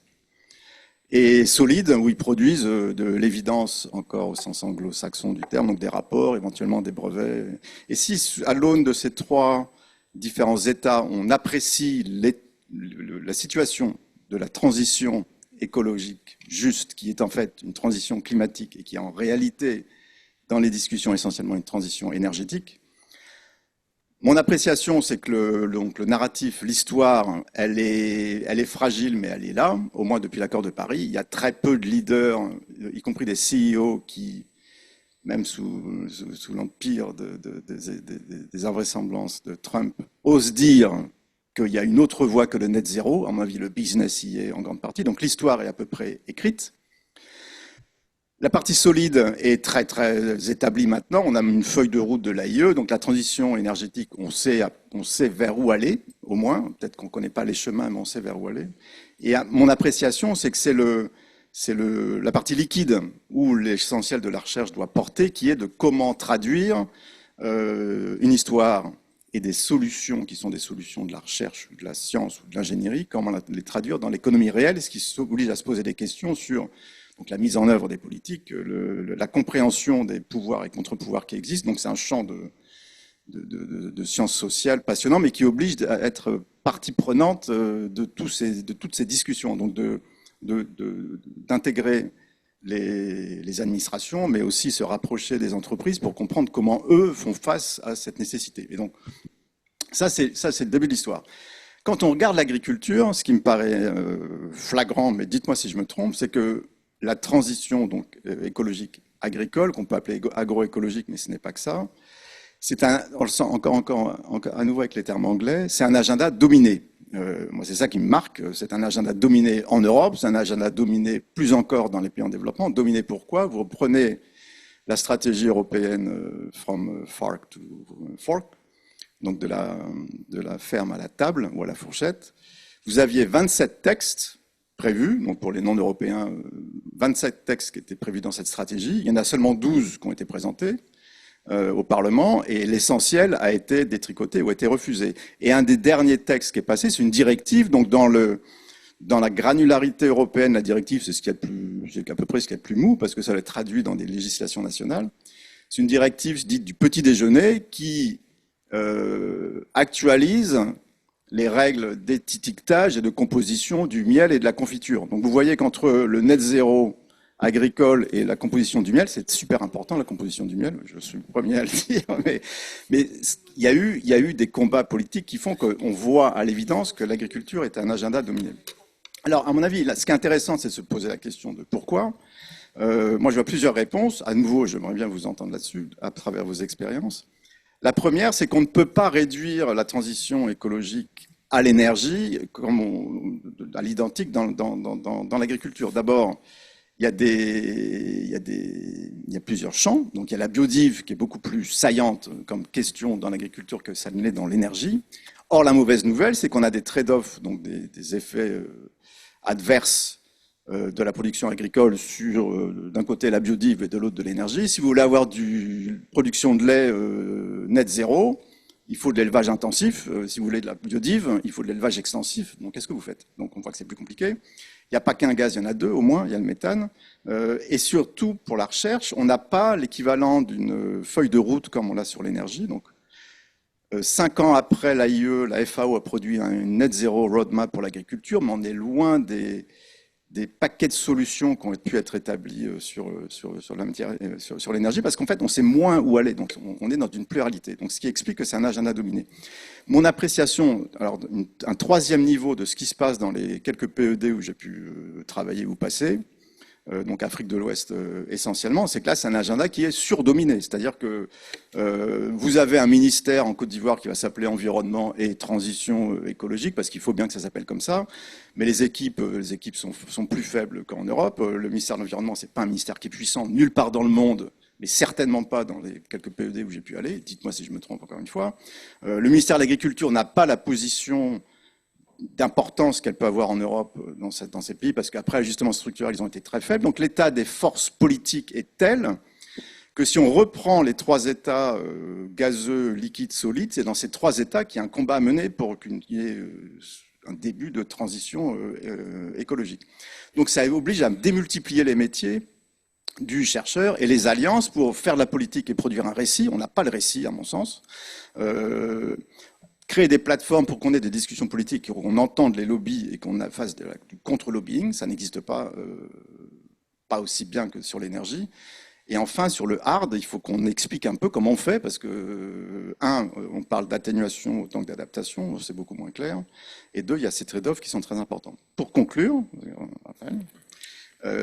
S7: Et solide, où ils produisent de l'évidence, encore au sens anglo-saxon du terme, donc des rapports, éventuellement des brevets. Et si, à l'aune de ces 3 différents états, on apprécie la situation de la transition écologique juste, qui est en fait une transition climatique et qui est en réalité, dans les discussions, essentiellement une transition énergétique. Mon appréciation, c'est que le narratif, l'histoire, elle est fragile, mais elle est là, au moins depuis l'accord de Paris. Il y a très peu de leaders, y compris des CEO, qui, même sous l'empire des invraisemblances de Trump, osent dire qu'il y a une autre voie que le net zéro. À mon avis, le business y est en grande partie. Donc l'histoire est à peu près écrite. La partie solide est très, très établie maintenant. On a une feuille de route de l'AIE. Donc la transition énergétique, on sait vers où aller, au moins. Peut-être qu'on ne connaît pas les chemins, mais on sait vers où aller. Et mon appréciation, c'est que c'est la partie liquide où l'essentiel de la recherche doit porter, qui est de comment traduire une histoire et des solutions qui sont des solutions de la recherche, ou de la science, ou de l'ingénierie, comment les traduire dans l'économie réelle, et ce qui oblige à se poser des questions sur donc la mise en œuvre des politiques, la compréhension des pouvoirs et contre-pouvoirs qui existent. Donc c'est un champ de sciences sociales passionnant, mais qui oblige à être partie prenante de toutes ces discussions. Donc d'intégrer les administrations, mais aussi se rapprocher des entreprises pour comprendre comment eux font face à cette nécessité. Et donc ça c'est le début de l'histoire. Quand on regarde l'agriculture, ce qui me paraît flagrant, mais dites-moi si je me trompe, c'est que la transition donc écologique agricole, qu'on peut appeler agroécologique, mais ce n'est pas que ça, on le sent encore à nouveau avec les termes anglais, c'est un agenda dominé. Moi, c'est ça qui me marque, c'est un agenda dominé en Europe, c'est un agenda dominé plus encore dans les pays en développement. Dominé pourquoi? Vous reprenez la stratégie européenne from farm to fork, donc de la ferme à la table ou à la fourchette. Vous aviez 27 textes prévus, donc pour les non-européens, 27 textes qui étaient prévus dans cette stratégie. Il y en a seulement 12 qui ont été présentés au Parlement, et l'essentiel a été détricoté ou a été refusé. Et un des derniers textes qui est passé, c'est une directive. Donc dans la granularité européenne, la directive, c'est à peu près ce qu'il y a de plus mou, parce que ça va être traduit dans des législations nationales. C'est une directive dite du petit déjeuner qui actualise les règles d'étiquetage et de composition du miel et de la confiture. Donc vous voyez qu'entre le net zéro agricole et la composition du miel, c'est super important, la composition du miel, je suis le premier à le dire, mais il y a eu des combats politiques qui font qu'on voit à l'évidence que l'agriculture est un agenda dominé. Alors, à mon avis, là, ce qui est intéressant, c'est de se poser la question de pourquoi. Moi, je vois plusieurs réponses. À nouveau, j'aimerais bien vous entendre là-dessus, à travers vos expériences. La première, c'est qu'on ne peut pas réduire la transition écologique à l'énergie, à l'identique dans l'agriculture. D'abord, il y a plusieurs champs. Donc, il y a la biodive qui est beaucoup plus saillante comme question dans l'agriculture que ça ne l'est dans l'énergie. Or, la mauvaise nouvelle, c'est qu'on a des trade-offs, donc des effets adverses de la production agricole sur, d'un côté, la biodive et de l'autre, de l'énergie. Si vous voulez avoir du production de lait net zéro, il faut de l'élevage intensif. Si vous voulez de la biodive, il faut de l'élevage extensif. Donc, qu'est-ce que vous faites? Donc, on voit que c'est plus compliqué. Il n'y a pas qu'un gaz, il y en a deux au moins, il y a le méthane. Et surtout, pour la recherche, on n'a pas l'équivalent d'une feuille de route comme on l'a sur l'énergie. Donc, 5 ans après l'AIE, la FAO a produit un net zéro roadmap pour l'agriculture, mais on est loin des paquets de solutions qui ont pu être établis sur l'énergie, parce qu'en fait, on sait moins où aller. Donc, on est dans une pluralité. Donc, ce qui explique que c'est un agenda dominé. Mon appréciation, alors, un troisième niveau de ce qui se passe dans les quelques PED où j'ai pu travailler ou passer, donc Afrique de l'Ouest essentiellement, c'est que là, c'est un agenda qui est surdominé. C'est-à-dire que vous avez un ministère en Côte d'Ivoire qui va s'appeler Environnement et Transition écologique, parce qu'il faut bien que ça s'appelle comme ça. Mais les équipes sont plus faibles qu'en Europe. Le ministère de l'Environnement, c'est pas un ministère qui est puissant nulle part dans le monde, mais certainement pas dans les quelques PED où j'ai pu aller. Dites-moi si je me trompe encore une fois. Le ministère de l'Agriculture n'a pas la position d'importance qu'elle peut avoir en Europe dans ces pays, parce qu'après, justement, structurel, ils ont été très faibles. Donc l'état des forces politiques est tel que si on reprend les trois états gazeux, liquides, solides, c'est dans ces trois états qu'il y a un combat à mener pour qu'il y ait un début de transition écologique. Donc ça oblige à démultiplier les métiers du chercheur et les alliances pour faire de la politique et produire un récit. On n'a pas le récit, à mon sens. Créer des plateformes pour qu'on ait des discussions politiques, qu'on entende les lobbies et qu'on fasse du contre-lobbying, ça n'existe pas, pas aussi bien que sur l'énergie. Et enfin, sur le hard, il faut qu'on explique un peu comment on fait, parce que, on parle d'atténuation autant que d'adaptation, c'est beaucoup moins clair. Et deux, il y a ces trade-offs qui sont très importants. Pour conclure, Raphaël,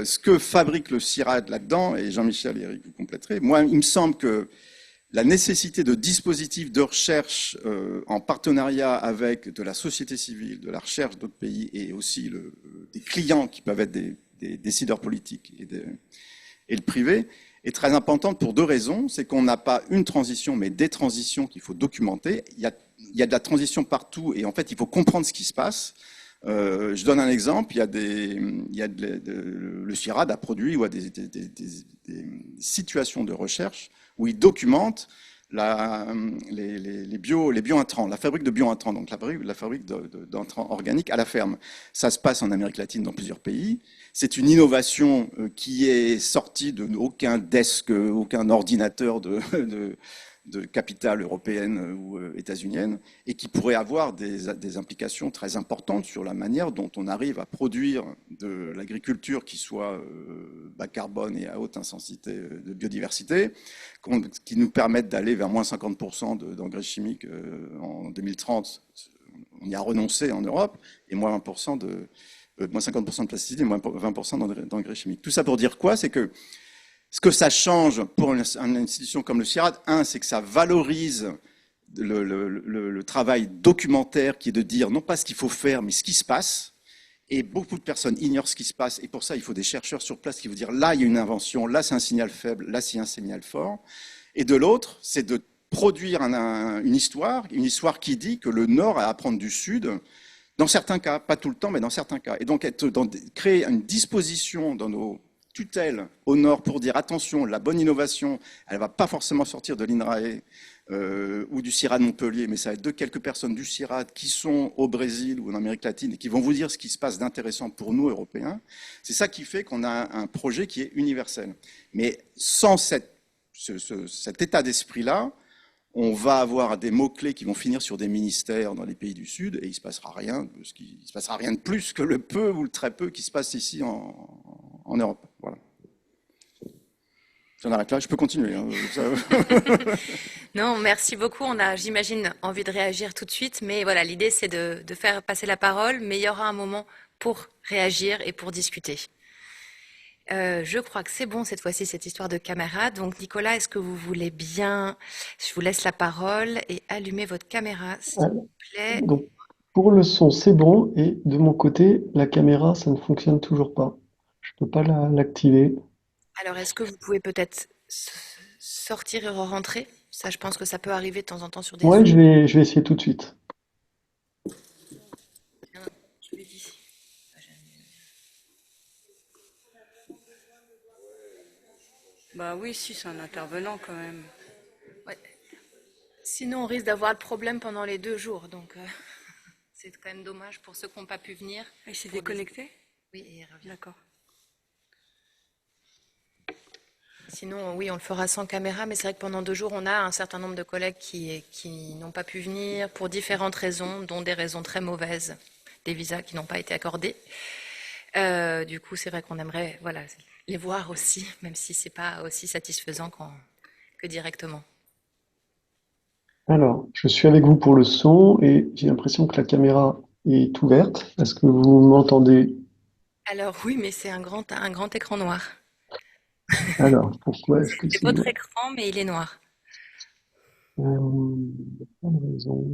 S7: ce que fabrique le CIRAD là-dedans, et Jean-Michel et Eric, vous compléterez, moi, il me semble que la nécessité de dispositifs de recherche en partenariat avec de la société civile, de la recherche d'autres pays et aussi des clients qui peuvent être des décideurs politiques et le privé est très importante pour deux raisons. C'est qu'on n'a pas une transition, mais des transitions qu'il faut documenter. Il y a de la transition partout et en fait, il faut comprendre ce qui se passe. Je donne un exemple. Le CIRAD a produit des situations de recherche où il documente les biointrants, la fabrique de biointrants, donc la fabrique d'intrants organiques à la ferme. Ça se passe en Amérique latine dans plusieurs pays. C'est une innovation qui est sortie de aucun desk, aucun ordinateur de capitale européenne ou états-unienne, et qui pourrait avoir des implications très importantes sur la manière dont on arrive à produire de l'agriculture qui soit bas carbone et à haute intensité de biodiversité, qui nous permettent d'aller vers moins 50% d'engrais chimiques en 2030. On y a renoncé en Europe, et moins 20% moins 50% de plasticité et moins 20% d'engrais chimiques. Tout ça pour dire quoi? C'est que ce que ça change pour une institution comme le CIRAD, c'est que ça valorise le travail documentaire qui est de dire non pas ce qu'il faut faire, mais ce qui se passe. Et beaucoup de personnes ignorent ce qui se passe. Et pour ça, il faut des chercheurs sur place qui vont dire là, il y a une invention, là, c'est un signal faible, là, c'est un signal fort. Et de l'autre, c'est de produire une histoire qui dit que le Nord a à apprendre du Sud, dans certains cas, pas tout le temps, mais dans certains cas. Et donc, créer une disposition dans nos tutelle au Nord pour dire attention, la bonne innovation, elle ne va pas forcément sortir de l'INRAE ou du CIRAD Montpellier, mais ça va être de quelques personnes du CIRAD qui sont au Brésil ou en Amérique latine et qui vont vous dire ce qui se passe d'intéressant pour nous, Européens. C'est ça qui fait qu'on a un projet qui est universel. Mais sans cet état d'esprit-là, on va avoir des mots-clés qui vont finir sur des ministères dans les pays du Sud et il ne se passera rien de plus que le peu ou le très peu qui se passe ici en Europe. Voilà. J'en arrête là, je peux continuer. Hein.
S1: Non, merci beaucoup. On a, j'imagine, envie de réagir tout de suite, mais voilà, l'idée c'est de faire passer la parole, mais il y aura un moment pour réagir et pour discuter. Je crois que c'est bon cette fois-ci, cette histoire de caméra. Donc Nicolas, est-ce que vous voulez bien, je vous laisse la parole et allumer votre caméra, s'il vous plaît.
S3: Donc, pour le son, c'est bon. Et de mon côté, la caméra, ça ne fonctionne toujours pas. Je ne peux pas l'activer.
S1: Alors, est-ce que vous pouvez peut-être sortir et re-rentrer? Ça, je pense que ça peut arriver de temps en temps sur des
S3: Ouais,
S1: Zooms.
S3: je vais essayer tout de suite.
S8: Bah oui, si, c'est un intervenant quand même.
S1: Ouais. Sinon, on risque d'avoir le problème pendant les 2 jours. Donc, c'est quand même dommage pour ceux qui n'ont pas pu venir.
S8: Il s'est
S1: Pour
S8: déconnecté?
S1: Oui, et il revient.
S8: D'accord.
S1: Sinon, oui, on le fera sans caméra, mais c'est vrai que pendant 2 jours, on a un certain nombre de collègues qui n'ont pas pu venir pour différentes raisons, dont des raisons très mauvaises, des visas qui n'ont pas été accordés. Du coup, c'est vrai qu'on aimerait, voilà, les voir aussi, même si c'est pas aussi satisfaisant que directement.
S3: Alors, je suis avec vous pour le son et j'ai l'impression que la caméra est ouverte. Est-ce que vous m'entendez?
S1: Alors oui, mais c'est un grand écran noir.
S3: Alors, pourquoi est-ce que
S1: C'est
S3: c'est...
S1: votre écran, mais il est noir.
S3: Il y a pas de raison.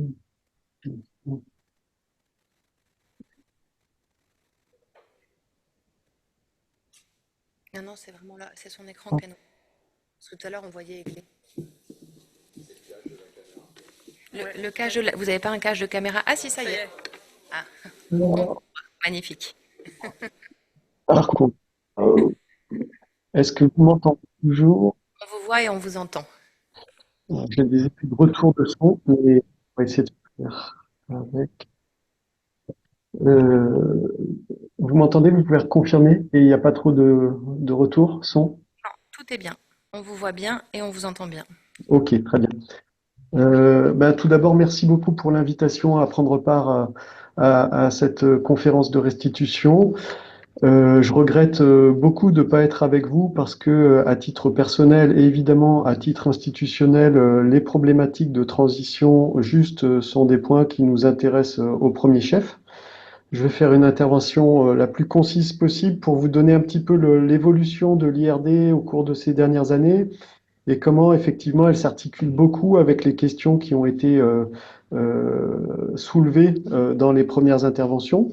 S1: Non, non, c'est vraiment là, c'est son écran qui est noir. Parce que tout à l'heure, on voyait éclater. Le cache vous n'avez pas un cache de caméra? Ah si, ça y est. Ah, magnifique.
S3: Par contre, est-ce que vous m'entendez toujours?
S1: On vous voit et on vous entend.
S3: J'ai des effets de retour de son, mais on va essayer de faire avec. Euh, Vous m'entendez? Vous pouvez confirmer et il n'y a pas trop de retour son?
S1: Non, tout est bien. On vous voit bien et on vous entend bien.
S3: Ok, très bien. Tout d'abord, merci beaucoup pour l'invitation à prendre part à cette conférence de restitution. Je regrette beaucoup de ne pas être avec vous parce que, à titre personnel et évidemment à titre institutionnel, les problématiques de transition juste sont des points qui nous intéressent au premier chef. Je vais faire une intervention la plus concise possible pour vous donner un petit peu l'évolution de l'IRD au cours de ces dernières années et comment effectivement elle s'articule beaucoup avec les questions qui ont été soulevées dans les premières interventions.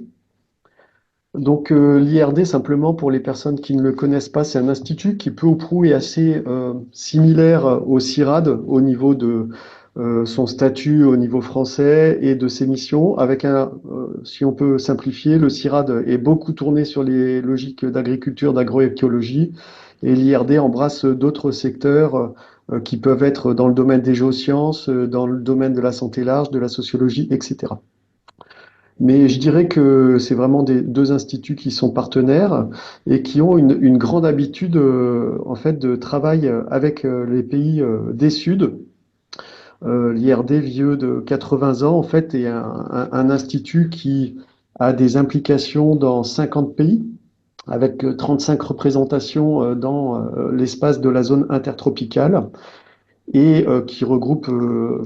S3: Donc l'IRD, simplement pour les personnes qui ne le connaissent pas, c'est un institut qui peu ou prou est assez similaire au CIRAD au niveau de son statut au niveau français et de ses missions. Avec si on peut simplifier, le CIRAD est beaucoup tourné sur les logiques d'agriculture, d'agroécologie, et l'IRD embrasse d'autres secteurs qui peuvent être dans le domaine des géosciences, dans le domaine de la santé large, de la sociologie, etc. Mais je dirais que c'est vraiment deux instituts qui sont partenaires et qui ont une grande habitude en fait de travail avec les pays des Suds. L'IRD, vieux de 80 ans, en fait, est un institut qui a des implications dans 50 pays, avec 35 représentations dans l'espace de la zone intertropicale et qui regroupe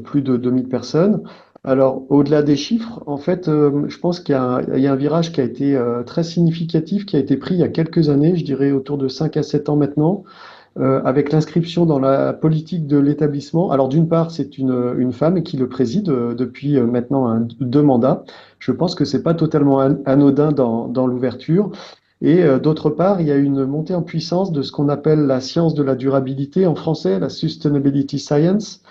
S3: plus de 2000 personnes. Alors, au-delà des chiffres, en fait, je pense il y a un virage qui a été très significatif, qui a été pris il y a quelques années, je dirais autour de 5 à 7 ans maintenant, avec l'inscription dans la politique de l'établissement. Alors, d'une part, c'est une femme qui le préside depuis maintenant 2 mandats. Je pense que c'est pas totalement anodin dans l'ouverture. Et d'autre part, il y a une montée en puissance de ce qu'on appelle la science de la durabilité, en français, la Sustainability Science.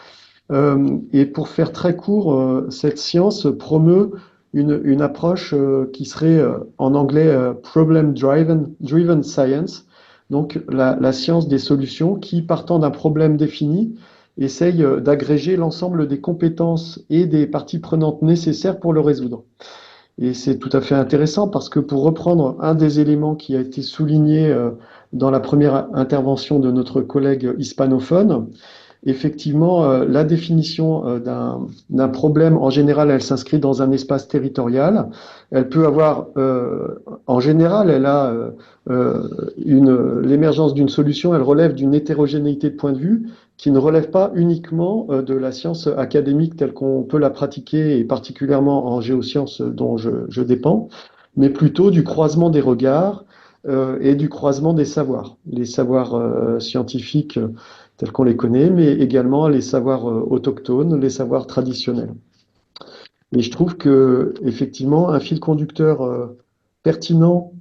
S3: Et pour faire très court, cette science promeut une approche qui serait en anglais Problem Driven Science, donc la science des solutions qui, partant d'un problème défini, essaye d'agréger l'ensemble des compétences et des parties prenantes nécessaires pour le résoudre. Et c'est tout à fait intéressant parce que pour reprendre un des éléments qui a été souligné dans la première intervention de notre collègue hispanophone, effectivement, la définition d'un problème, en général, elle s'inscrit dans un espace territorial. Elle peut avoir, en général, elle a l'émergence d'une solution, elle relève d'une hétérogénéité de point de vue qui ne relève pas uniquement de la science académique telle qu'on peut la pratiquer, et particulièrement en géosciences dont je dépends, mais plutôt du croisement des regards et du croisement des savoirs. Les savoirs scientifiques tels qu'on les connaît, mais également les savoirs autochtones, les savoirs traditionnels. Et je trouve que effectivement, un fil conducteur pertinent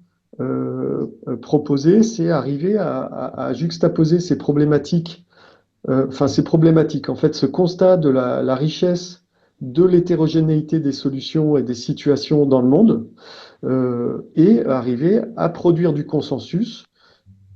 S3: proposé, c'est arriver à juxtaposer ces problématiques, ces problématiques, en fait, ce constat de la richesse de l'hétérogénéité des solutions et des situations dans le monde, et arriver à produire du consensus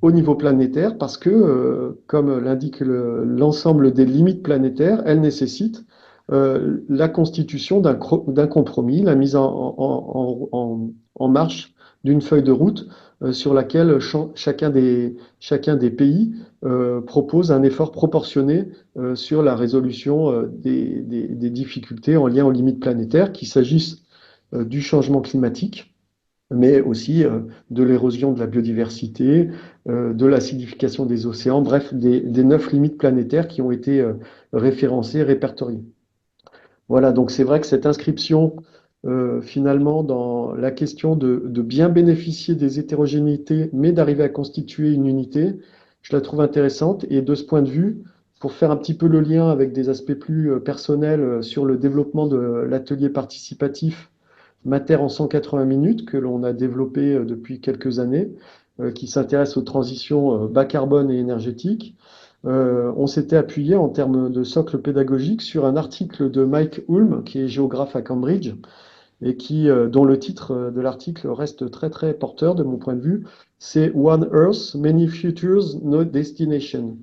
S3: au niveau planétaire parce que, comme l'indique l'ensemble des limites planétaires, elles nécessitent la constitution d'un compromis, la mise en marche d'une feuille de route sur laquelle chacun des pays propose un effort proportionné sur la résolution des difficultés en lien aux limites planétaires, qu'il s'agisse du changement climatique, mais aussi de l'érosion de la biodiversité, de l'acidification des océans, bref, des 9 limites planétaires qui ont été référencées, répertoriées. Voilà, donc c'est vrai que cette inscription, finalement, dans la question de bien bénéficier des hétérogénéités, mais d'arriver à constituer une unité, je la trouve intéressante. Et de ce point de vue, pour faire un petit peu le lien avec des aspects plus personnels sur le développement de l'atelier participatif Mater en 180 minutes, que l'on a développé depuis quelques années, qui s'intéresse aux transitions bas carbone et énergétiques. On s'était appuyé en termes de socle pédagogique sur un article de Mike Hulme, qui est géographe à Cambridge, et dont le titre de l'article reste très très porteur de mon point de vue. C'est One Earth, Many Futures, No Destination.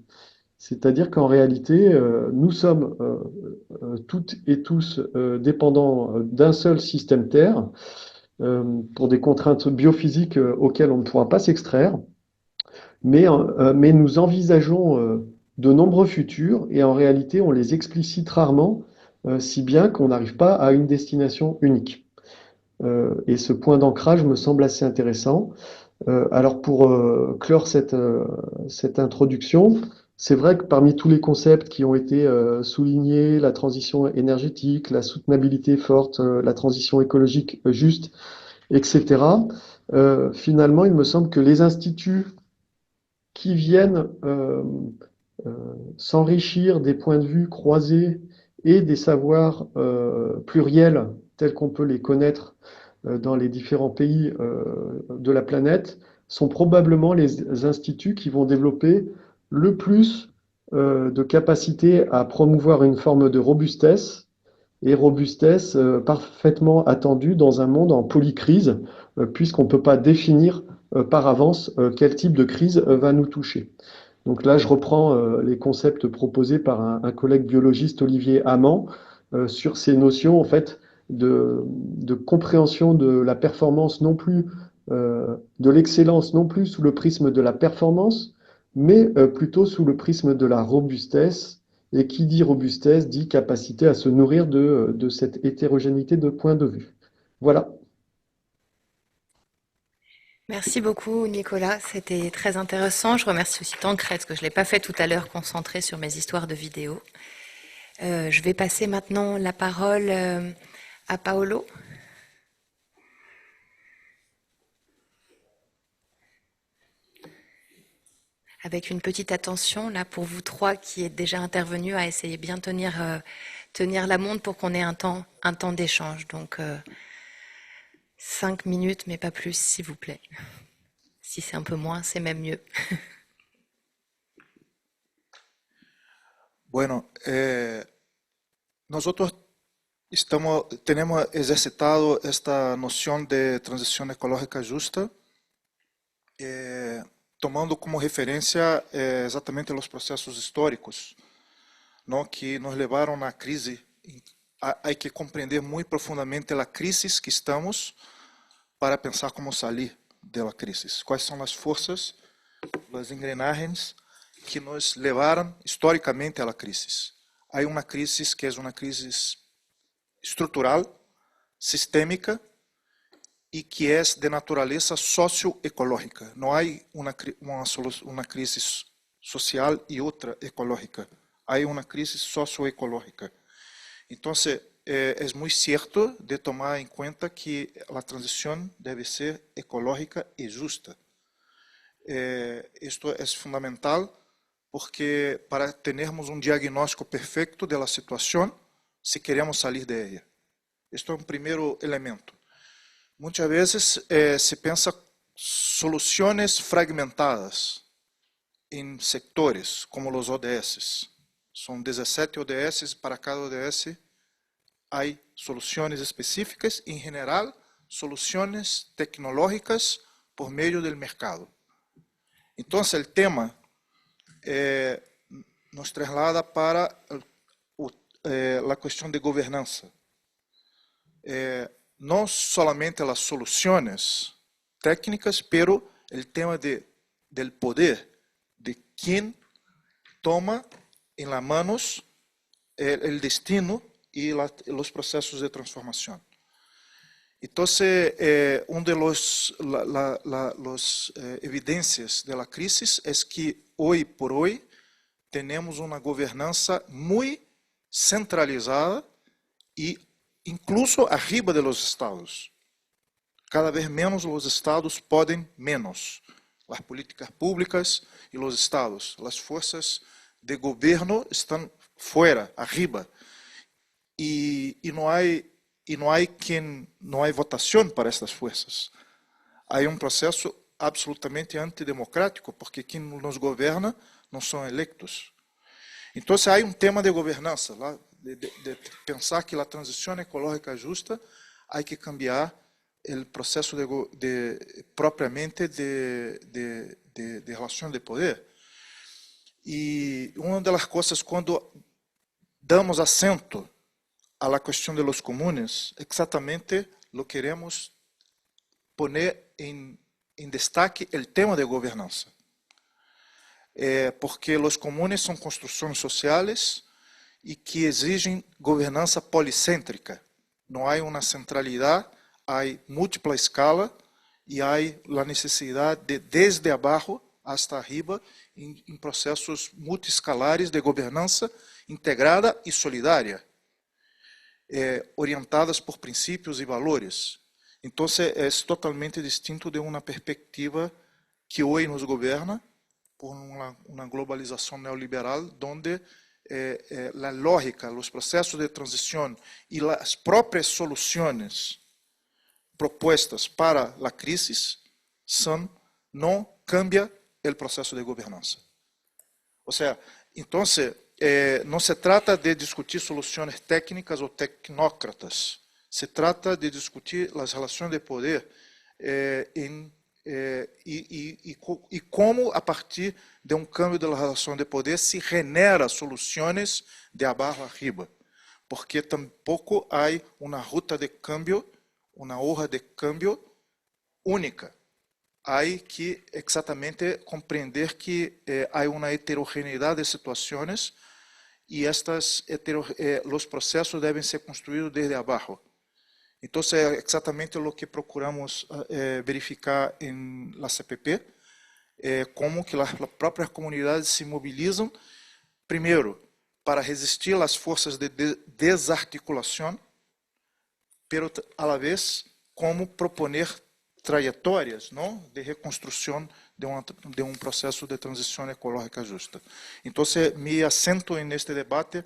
S3: C'est-à-dire qu'en réalité, nous sommes toutes et tous dépendants d'un seul système Terre pour des contraintes biophysiques auxquelles on ne pourra pas s'extraire, mais nous envisageons de nombreux futurs et en réalité, on les explicite rarement, si bien qu'on n'arrive pas à une destination unique. Et ce point d'ancrage me semble assez intéressant. Alors pour clore cette introduction, c'est vrai que parmi tous les concepts qui ont été soulignés, la transition énergétique, la soutenabilité forte, la transition écologique juste, etc., finalement, il me semble que les instituts qui viennent s'enrichir des points de vue croisés et des savoirs pluriels tels qu'on peut les connaître dans les différents pays de la planète sont probablement les instituts qui vont développer le plus de capacité à promouvoir une forme de robustesse et robustesse parfaitement attendue dans un monde en polycrise, puisqu'on ne peut pas définir par avance quel type de crise va nous toucher. Donc là, je reprends les concepts proposés par un collègue biologiste, Olivier Amand, sur ces notions en fait de compréhension de la performance, non plus de l'excellence, non plus sous le prisme de la performance, mais plutôt sous le prisme de la robustesse. Et qui dit robustesse dit capacité à se nourrir de cette hétérogénéité de points de vue. Voilà.
S1: Merci beaucoup, Nicolas. C'était très intéressant. Je remercie aussi Tancred, parce que je ne l'ai pas fait tout à l'heure, concentré sur mes histoires de vidéos. Je vais passer maintenant la parole à Paolo. Avec une petite attention, là, pour vous trois qui êtes déjà intervenus, à essayer bien tenir la montre pour qu'on ait un temps d'échange. Donc, 5 minutes, mais pas plus, s'il vous plaît. Si c'est un peu moins, c'est même mieux.
S5: Bueno, nosotros tenemos ejercitado esta noción de transición ecológica justa, tomando como referencia exatamente los procesos históricos, ¿no? Que nos levaron à crise. Hay que compreender muy profundamente la crisis que estamos para pensar cómo salir de la crisis. Quais são as forças, as engrenagens que nos levaram historicamente à crise. Há uma crise que é uma crise estrutural, sistêmica e que é de natureza socioecológica. Não há uma crise social e outra ecológica. Há uma crise socioecológica. Então, é muito certo de tomar em conta que a transição deve ser ecológica e justa. Isto é fundamental porque para termos um diagnóstico perfeito da situação, se queremos sair de ella. Este é um primeiro elemento. Muitas vezes se pensa soluções fragmentadas em sectores, como os ODS. São 17 ODS, para cada ODS há soluções específicas, em geral, soluções tecnológicas por meio do mercado. Entonces, el tema nos traslada para la cuestión de gobernanza. No solamente las soluciones técnicas, pero el tema del poder, de quién toma en las manos el destino y los procesos de transformación. Entonces, una de las evidencias de la crisis es que hoy por hoy tenemos una gobernanza muy centralizada e incluso arriba de los estados. Cada vez menos los estados pueden menos. Las políticas públicas y los estados, las fuerzas de gobierno están fuera, arriba. Y no hay votación para estas fuerzas. Hay un proceso absolutamente antidemocrático, porque quien nos gobierna no son electos. Entonces hay un tema de gobernanza, de pensar que la transición ecológica justa hay que cambiar el proceso propiamente de relación de poder. Y una de las cosas cuando damos acento a la cuestión de los comunes, exactamente lo queremos poner en destaque el tema de gobernanza. Porque los comunes son construcciones sociales y que exigen gobernanza policéntrica. No hay una centralidad, hay múltipla escala y hay la necesidad de desde abajo hasta arriba en procesos multiescalares de gobernanza integrada y solidaria. Orientadas por princípios e valores. Então, é totalmente distinto de uma perspectiva que hoje nos governa por uma globalização neoliberal, onde a lógica, os processos de transição e as próprias soluções propostas para a crise não cambia o processo de governança. Ou seja, então, não se trata de discutir soluções técnicas ou tecnócratas, se trata de discutir as relações de poder e como, a partir de um câmbio da relação de poder, se genera soluções de abaixo arriba, porque tampouco há uma ruta de câmbio, uma hoja de câmbio única. Há que exatamente compreender que há uma heterogeneidade de situações e os processos devem ser construídos desde abaixo. Então, é exatamente o que procuramos verificar em la CPP, como que as próprias comunidades se mobilizam, primeiro, para resistir às forças de desarticulação, pero a la vez como proponer trajetórias, não, de reconstrução de um processo de transição ecológica justa. Então, me assento neste debate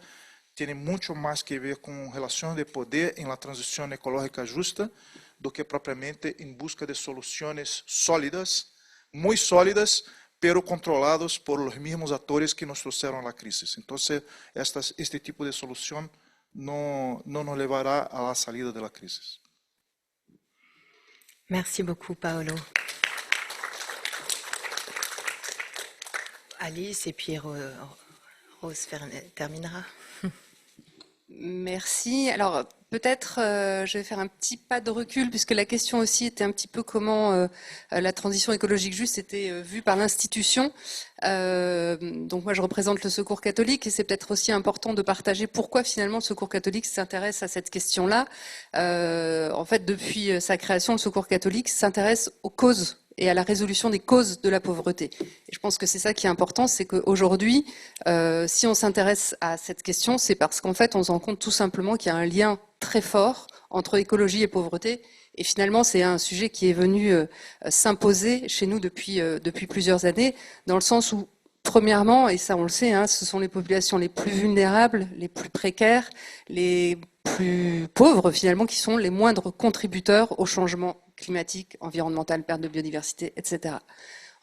S5: tem muito mais que ver com relações de poder em la transição ecológica justa do que propriamente em busca de soluções sólidas, muito sólidas, pero controlados por los mismos atores que nos trouxeram a crise. Então, este tipo de solução não nos levará à la salida da crise.
S1: Merci beaucoup, Paolo. Alice, et puis Rose terminera.
S4: Merci. Alors, peut-être, je vais faire un petit pas de recul, puisque la question aussi était un petit peu comment la transition écologique juste était vue par l'institution. Donc moi, je représente le Secours catholique, et c'est peut-être aussi important de partager pourquoi finalement le Secours catholique s'intéresse à cette question-là. En fait, depuis sa création, le Secours catholique s'intéresse aux causes et à la résolution des causes de la pauvreté. Et je pense que c'est ça qui est important, c'est qu'aujourd'hui, si on s'intéresse à cette question, c'est parce qu'en fait, on se rend compte tout simplement qu'il y a un lien très fort entre écologie et pauvreté. Et finalement, c'est un sujet qui est venu s'imposer chez nous depuis plusieurs années, dans le sens où, premièrement, et ça on le sait, hein, ce sont les populations les plus vulnérables, les plus précaires, les plus pauvres finalement, qui sont les moindres contributeurs au changement climatique, environnemental, perte de biodiversité, etc.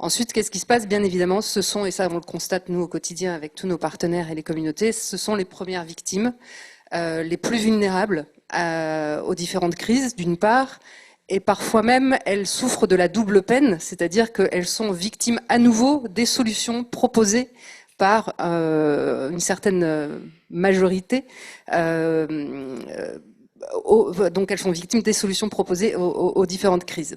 S4: Ensuite, qu'est-ce qui se passe? Bien évidemment, ce sont, et ça on le constate nous au quotidien avec tous nos partenaires et les communautés, ce sont les premières victimes, les plus vulnérables aux différentes crises d'une part, et parfois même elles souffrent de la double peine, c'est-à-dire qu'elles sont victimes à nouveau des solutions proposées par une certaine majorité. Donc elles sont victimes des solutions proposées aux différentes crises.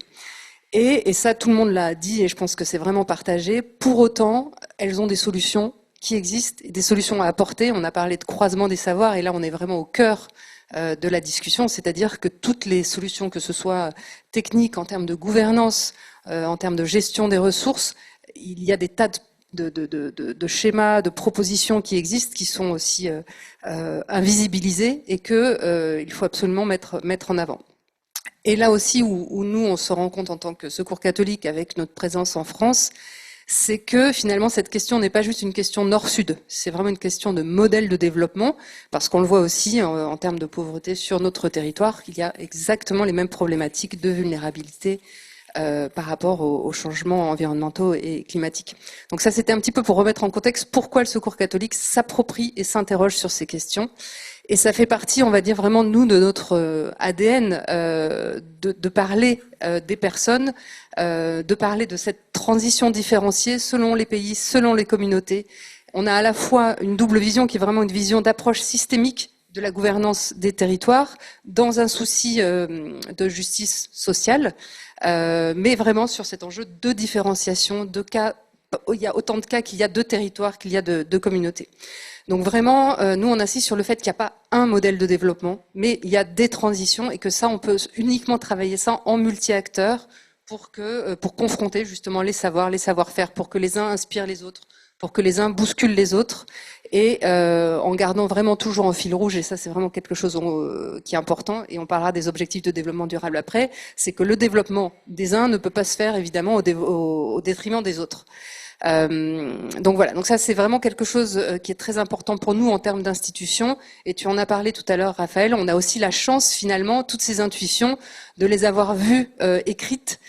S4: Et ça, tout le monde l'a dit, et je pense que c'est vraiment partagé. Pour autant, elles ont des solutions qui existent, des solutions à apporter. On a parlé de croisement des savoirs, et là, on est vraiment au cœur de la discussion, c'est-à-dire que toutes les solutions, que ce soit techniques, en termes de gouvernance, en termes de gestion des ressources, il y a des tas de schémas, de propositions qui existent, qui sont aussi invisibilisés, et que il faut absolument mettre en avant. Et là aussi où nous, on se rend compte en tant que Secours catholique, avec notre présence en France, c'est que finalement cette question n'est pas juste une question nord-sud, c'est vraiment une question de modèle de développement, parce qu'on le voit aussi en termes de pauvreté sur notre territoire, qu'il y a exactement les mêmes problématiques de vulnérabilité par rapport aux changements environnementaux et climatiques. Donc ça, c'était un petit peu pour remettre en contexte pourquoi le Secours catholique s'approprie et s'interroge sur ces questions. Et ça fait partie, on va dire vraiment, nous, de notre ADN, de parler des personnes, de parler de cette transition différenciée selon les pays, selon les communautés. On a à la fois une double vision qui est vraiment une vision d'approche systémique de la gouvernance des territoires, dans un souci de justice sociale, mais vraiment sur cet enjeu de différenciation de cas. Il y a autant de cas qu'il y a de territoires, qu'il y a de communautés. Donc vraiment, nous on insiste sur le fait qu'il n'y a pas un modèle de développement, mais il y a des transitions, et que ça, on peut uniquement travailler ça en multi-acteurs pour confronter justement les savoirs, les savoir-faire, pour que les uns inspirent les autres, pour que les uns bousculent les autres, et en gardant vraiment toujours en fil rouge, et ça c'est vraiment quelque chose qui est important, et on parlera des objectifs de développement durable après, c'est que le développement des uns ne peut pas se faire évidemment au détriment des autres. Donc voilà, donc ça c'est vraiment quelque chose qui est très important pour nous en termes d'institutions, et tu en as parlé tout à l'heure, Raphaël. On a aussi la chance finalement, toutes ces intuitions, de les avoir vues écrites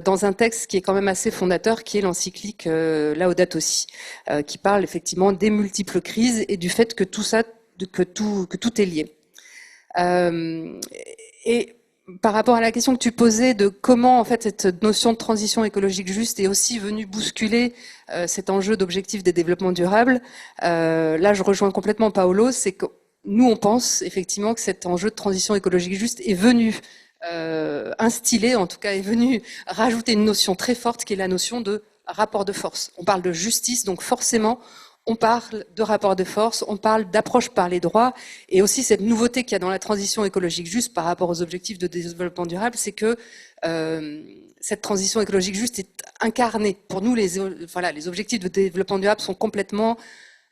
S4: dans un texte qui est quand même assez fondateur, qui est l'encyclique Laudato Si, qui parle effectivement des multiples crises et du fait que tout ça, que tout est lié. Et par rapport à la question que tu posais de comment en fait cette notion de transition écologique juste est aussi venue bousculer cet enjeu d'objectif des développements durables, là je rejoins complètement Paolo, c'est que nous on pense effectivement que cet enjeu de transition écologique juste est venu instiller, en tout cas est venu rajouter une notion très forte qui est la notion de rapport de force. On parle de justice, donc forcément on parle de rapport de force, on parle d'approche par les droits, et aussi cette nouveauté qu'il y a dans la transition écologique juste par rapport aux objectifs de développement durable, c'est que cette transition écologique juste est incarnée. Pour nous, les objectifs de développement durable sont complètement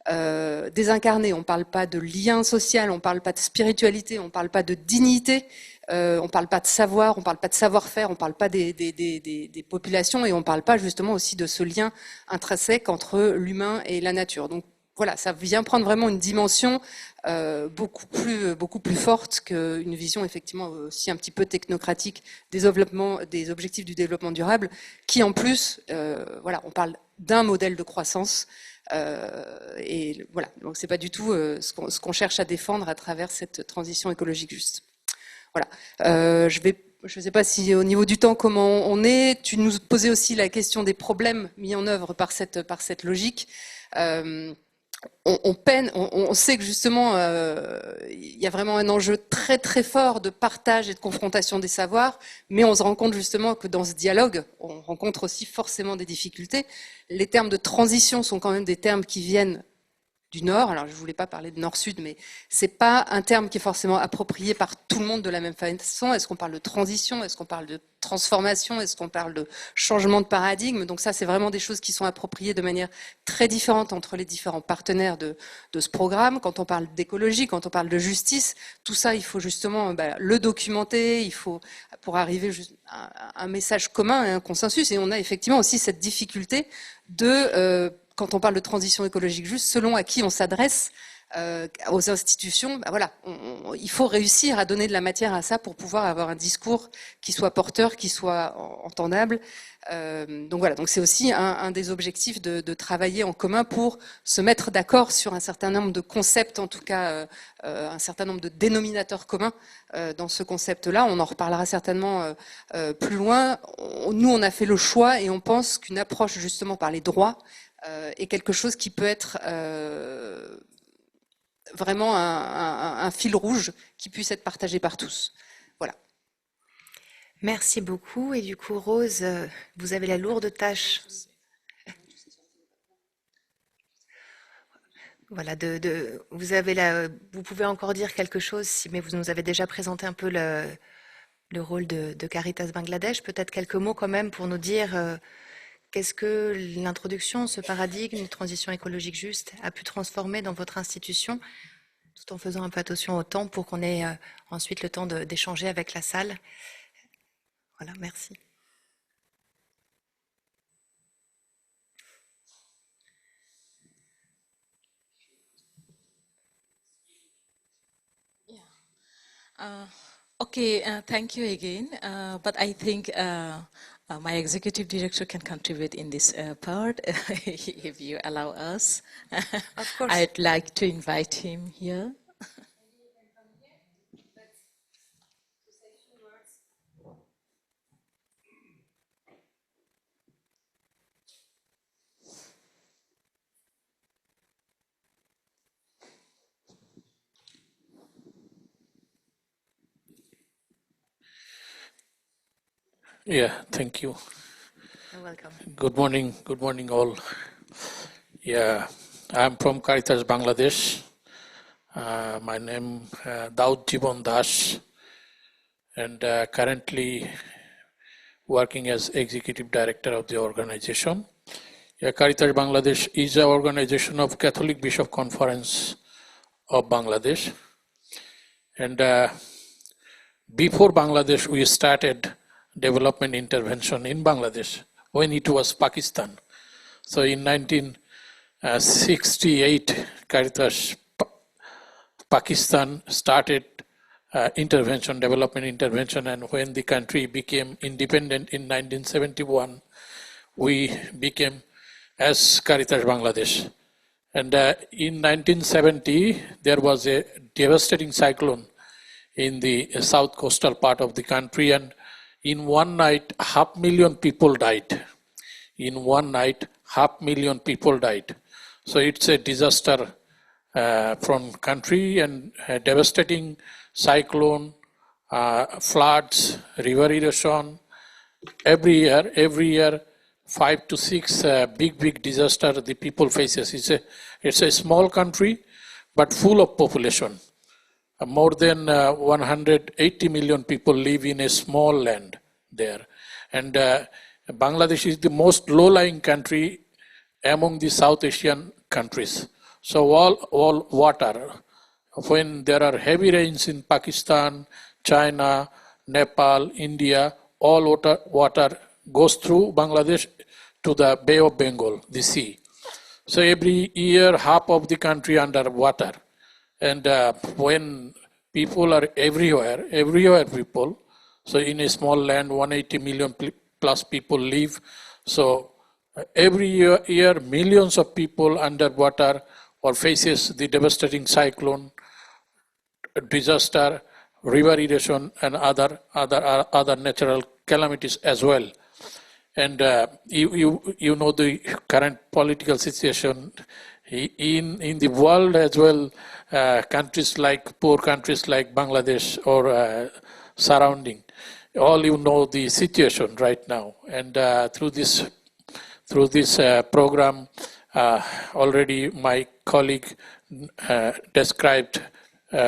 S4: désincarnés. On ne parle pas de lien social, on ne parle pas de spiritualité, on ne parle pas de dignité, on ne parle pas de savoir, on ne parle pas de savoir-faire, on ne parle pas des populations, et on ne parle pas justement aussi de ce lien intrinsèque entre l'humain et la nature. Donc voilà, ça vient prendre vraiment une dimension beaucoup plus forte qu'une vision effectivement aussi un petit peu technocratique des objectifs du développement durable, qui en plus, voilà, on parle d'un modèle de croissance. Et voilà, donc c'est pas du tout ce qu'on cherche à défendre à travers cette transition écologique juste. Voilà. Je ne sais pas si au niveau du temps comment on est. Tu nous posais aussi la question des problèmes mis en œuvre par cette logique. On sait que justement il y a vraiment un enjeu très très fort de partage et de confrontation des savoirs, mais on se rend compte justement que dans ce dialogue, on rencontre aussi forcément des difficultés. Les termes de transition sont quand même des termes qui viennent du Nord. Alors je voulais pas parler de Nord-Sud, mais c'est pas un terme qui est forcément approprié par tout le monde de la même façon. Est-ce qu'on parle de transition? Est-ce qu'on parle de transformation? Est-ce qu'on parle de changement de paradigme? Donc ça, c'est vraiment des choses qui sont appropriées de manière très différente entre les différents partenaires de ce programme. Quand on parle d'écologie, quand on parle de justice, tout ça, il faut justement le documenter, il faut pour arriver à un message commun et un consensus. Et on a effectivement aussi cette difficulté de quand on parle de transition écologique juste, selon à qui on s'adresse, aux institutions, bah voilà, il faut réussir à donner de la matière à ça pour pouvoir avoir un discours qui soit porteur, qui soit entendable. Donc voilà, donc c'est aussi un des objectifs de travailler en commun pour se mettre d'accord sur un certain nombre de concepts, en tout cas un certain nombre de dénominateurs communs dans ce concept-là. On en reparlera certainement plus loin. Nous, on a fait le choix et on pense qu'une approche justement par les droits est quelque chose qui peut être vraiment un fil rouge qui puisse être partagé par tous. Voilà.
S1: Merci beaucoup. Et du coup, Rose, vous avez la lourde tâche. Voilà, vous pouvez encore dire quelque chose, mais vous nous avez déjà présenté un peu le rôle de Caritas Bangladesh. Peut-être quelques mots quand même pour nous dire qu'est-ce que l'introduction, ce paradigme de transition écologique juste a pu transformer dans votre institution, tout en faisant un peu attention au temps pour qu'on ait ensuite le temps d'échanger avec la salle. Voilà, merci.
S6: Thank you again. But I think my executive director can contribute in this part, if you allow us.
S1: Of course.
S6: I'd like to invite him here.
S9: Yeah, thank you.
S1: You're welcome.
S9: Good morning all. Yeah, I'm from Caritas Bangladesh. My name Daud Jibon Das, and currently working as executive director of the organization. Yeah, Caritas Bangladesh is an organization of Catholic Bishop Conference of Bangladesh, and before Bangladesh we started development intervention in Bangladesh when it was Pakistan. So in 1968, Caritas Pakistan started development intervention, and when the country became independent in 1971, we became as Caritas Bangladesh. And in 1970, there was a devastating cyclone in the south coastal part of the country, and in one night, 500,000 people died. In one night, 500,000 people died. So it's a disaster from country, and a devastating cyclone, floods, river erosion. Every year, 5 to 6 big disaster the people faces. It's a small country, but full of population. More than 180 million people live in a small land there. And Bangladesh is the most low-lying country among the South Asian countries. So all water, when there are heavy rains in Pakistan, China, Nepal, India, all water goes through Bangladesh to the Bay of Bengal, the sea. So every year, half of the country underwater. And when people are everywhere people, so in a small land, 180 million plus people live. So every year, millions of people underwater or faces the devastating cyclone, disaster, river erosion, and other natural calamities as well. And you know the current political situation in the world as well. Poor countries like Bangladesh or surrounding, all you know the situation right now. And through this program, already my colleague described,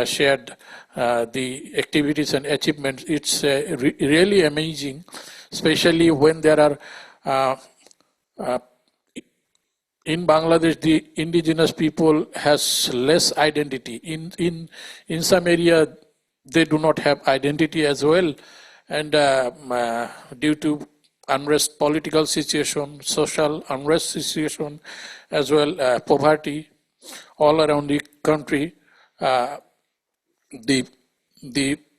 S9: shared the activities and achievements. It's really amazing, especially when there are in Bangladesh, the indigenous people has less identity. In some area, they do not have identity as well, and due to unrest, political situation, social unrest situation, as well poverty, all around the country, the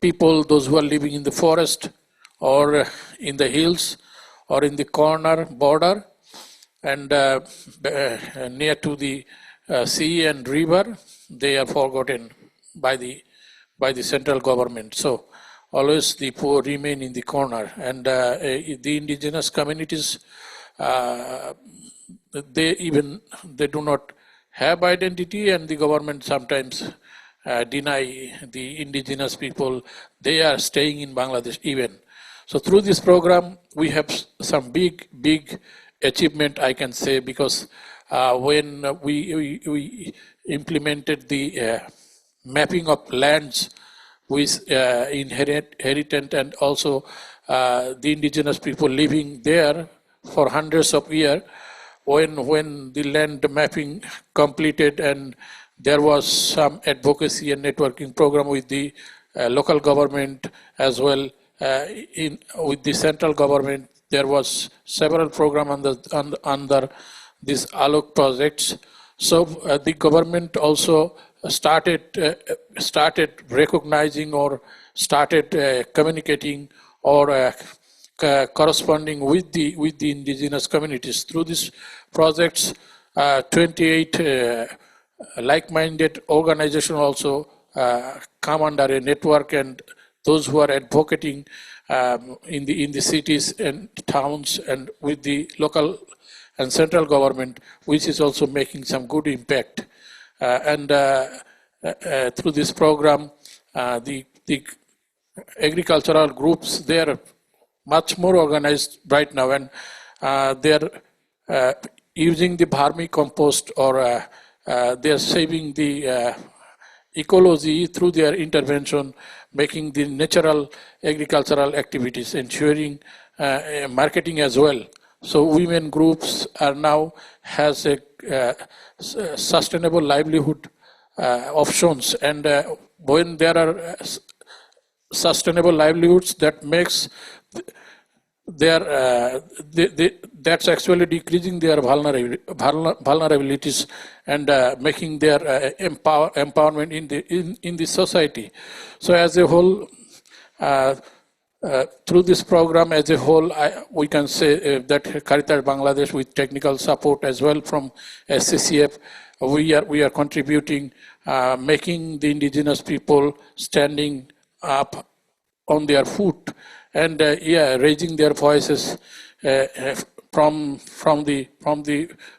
S9: people, those who are living in the forest or in the hills or in the corner border and near to the sea and river, they are forgotten by the central government. So always the poor remain in the corner, and the indigenous communities, they do not have identity, and the government sometimes deny the indigenous people they are staying in Bangladesh even. So through this program, we have some big achievement, I can say, because when we implemented the mapping of lands with inheritance and also the indigenous people living there for hundreds of years, when the land mapping completed and there was some advocacy and networking program with the local government as well with the central government, there was several programs under these ALOK projects. So the government also started recognizing or started communicating or corresponding with the indigenous communities through these projects. 28 like-minded organizations also come under a network, and those who are advocating in the cities and towns and with the local and central government, which is also making some good impact. Through this program, the agricultural groups, they are much more organized right now, and they're using the vermicompost, or they're saving the ecology through their intervention, making the natural agricultural activities, ensuring marketing as well. So women groups are now has a sustainable livelihood options, and when there are sustainable livelihoods, that makes that's actually decreasing their vulnerabilities and making their empowerment in the society. So as a whole, through this program as a whole, we can say that Caritas Bangladesh, with technical support as well from SCCF, we are contributing, making the indigenous people standing up on their foot and raising their voices from the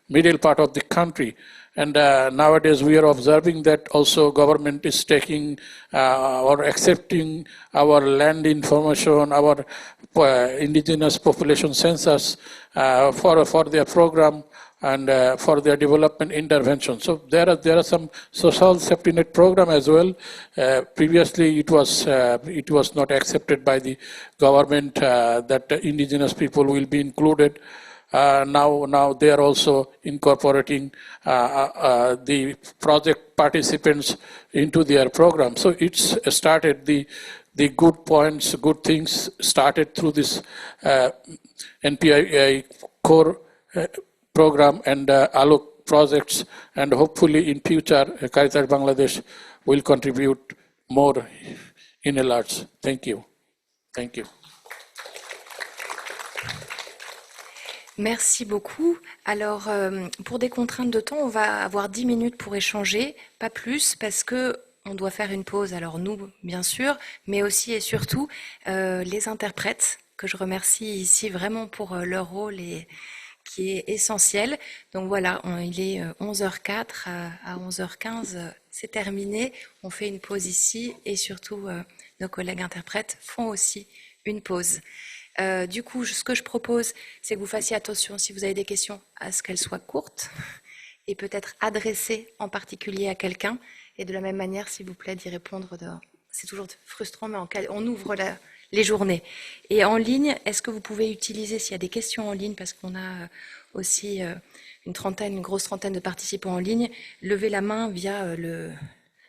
S9: middle part of the country. And nowadays we are observing that also government is taking or accepting our land information, our indigenous population census for their program and for their development intervention. So there are some social safety net program as well. Previously it was not accepted by the government that indigenous people will be included. Now they are also incorporating the project participants into their program. So it's started, the good points, good things started through this NPI core program and ALOK projects, and hopefully in future Caritas Bangladesh will contribute more in a large. Thank you. Thank you.
S1: Merci beaucoup. Alors, pour des contraintes de temps, on va avoir 10 minutes pour échanger, pas plus, parce que on doit faire une pause. Alors nous, bien sûr, mais aussi et surtout les interprètes, que je remercie ici vraiment pour leur rôle et qui est essentiel. Donc voilà, il est 11h04, à 11h15, c'est terminé. On fait une pause ici et surtout nos collègues interprètes font aussi une pause. Du coup, ce que je propose, c'est que vous fassiez attention, si vous avez des questions, à ce qu'elles soient courtes et peut-être adressées en particulier à quelqu'un. Et de la même manière, s'il vous plaît, d'y répondre. C'est toujours frustrant, mais on ouvre les journées. Et en ligne, est-ce que vous pouvez utiliser, s'il y a des questions en ligne, parce qu'on a aussi une grosse trentaine de participants en ligne, lever la main via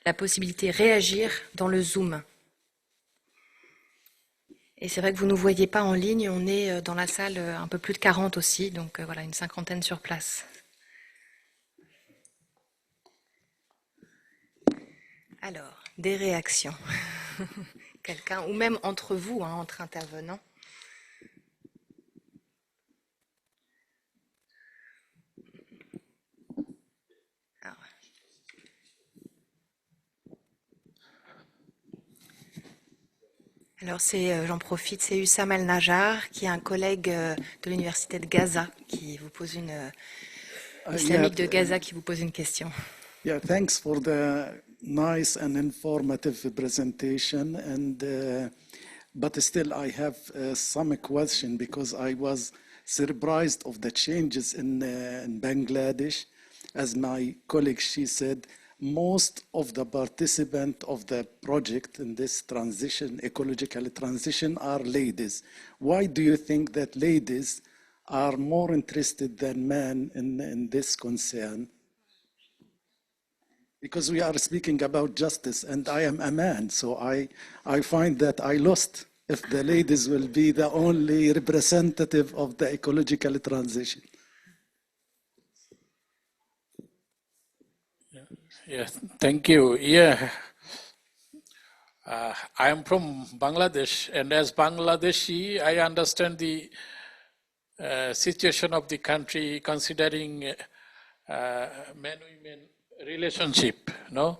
S1: la possibilité réagir dans le Zoom. Et c'est vrai que vous ne nous voyez pas en ligne, on est dans la salle un peu plus de 40 aussi, donc voilà, une cinquantaine sur place. Alors, des réactions. Quelqu'un, ou même entre vous, hein, entre intervenants. Alors j'en profite, c'est Hussam El Najjar, qui est un collègue de l'université de Gaza, qui vous pose islamique de Gaza, qui vous pose une question.
S10: Yeah, thanks for the nice and informative presentation. But still, I have some question because I was surprised of the changes in Bangladesh. As my colleague, she said, most of the participants of the project in this transition, ecological transition, are ladies. Why do you think that ladies are more interested than men in this concern? Because we are speaking about justice, and I am a man, so I find that I lost if the ladies will be the only representative of the ecological transition.
S9: Yes, thank you. Yeah, I am from Bangladesh, and as Bangladeshi, I understand the situation of the country, considering man-women relationship. No,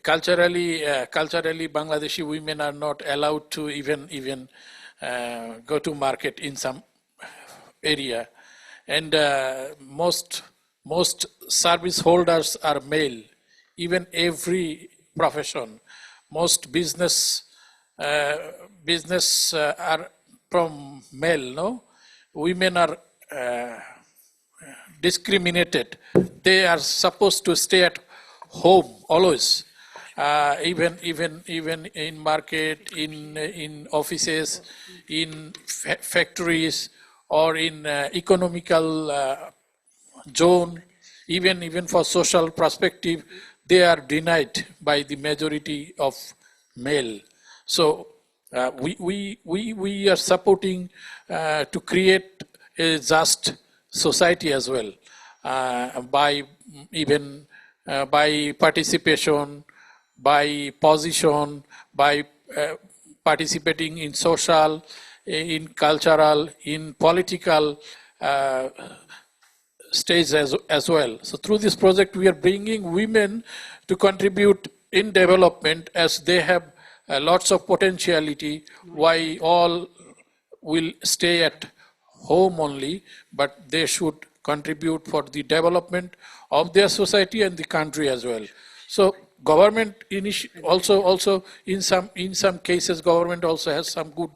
S9: culturally, Bangladeshi women are not allowed to even go to market in some area, and most service holders are male. Even every profession, most business are from male. No, women are discriminated. They are supposed to stay at home always. Even in market, in offices, in factories, or in economical zone, even for social perspective, they are denied by the majority of male. So we are supporting to create a just society as well, by participation, by position, by participating in social, in cultural, in political stage as well. So through this project, we are bringing women to contribute in development, as they have lots of potentiality. Why all will stay at home only, but they should contribute for the development of their society and the country as well. So government also in some cases, government also has some good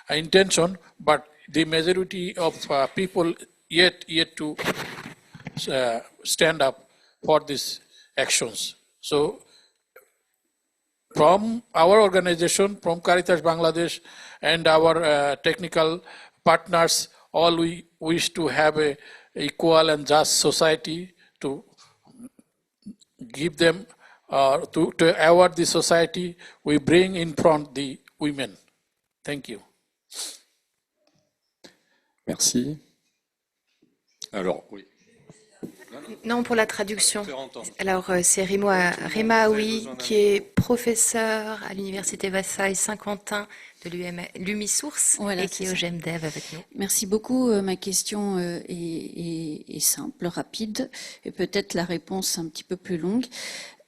S9: intention, but the majority of people yet to stand up for these actions. So from our organization, from Caritas Bangladesh, and our technical partners, all we wish to have a equal and just society, to give them, to award the society. We bring in front the women. Thank you.
S2: Merci. Alors, oui.
S1: Non, pour la traduction. Alors, c'est Rima Aoui, qui est professeur à l'Université Vasai Saint-Quentin de l'UMI Source,
S11: Voilà,
S1: et qui est au GEMDEV avec nous.
S11: Merci beaucoup. Ma question est simple, rapide, et peut-être la réponse un petit peu plus longue.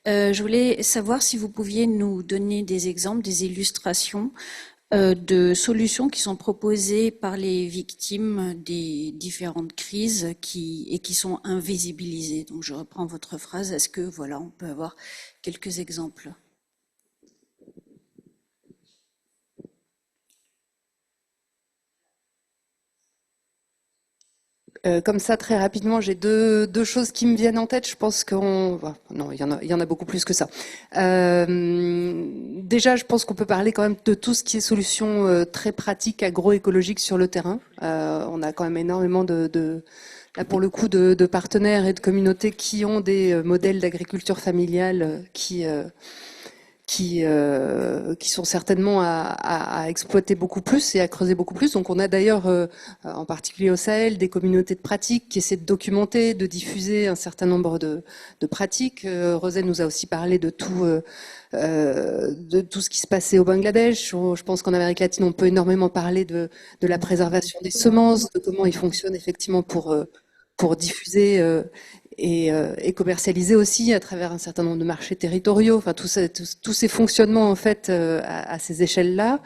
S11: Je voulais savoir si vous pouviez nous donner des exemples, des illustrations de solutions qui sont proposées par les victimes des différentes crises qui sont invisibilisées. Donc je reprends votre phrase. Est-ce que voilà, on peut avoir quelques exemples?
S4: Comme ça, très rapidement, j'ai deux choses qui me viennent en tête. Je pense non, il y en a beaucoup plus que ça. Déjà, je pense qu'on peut parler quand même de tout ce qui est solutions très pratiques agroécologiques sur le terrain. On a quand même énormément là pour le coup de partenaires et de communautés qui ont des modèles d'agriculture familiale qui qui sont certainement à exploiter beaucoup plus et à creuser beaucoup plus. Donc on a d'ailleurs, en particulier au Sahel, des communautés de pratiques qui essaient de documenter, de diffuser un certain nombre de pratiques. Roselle nous a aussi parlé de tout ce qui se passait au Bangladesh. Je pense qu'en Amérique latine, on peut énormément parler de la préservation des semences, de comment ils fonctionnent effectivement pour diffuser et commercialiser aussi à travers un certain nombre de marchés territoriaux. Enfin, tous ces fonctionnements en fait à ces échelles-là.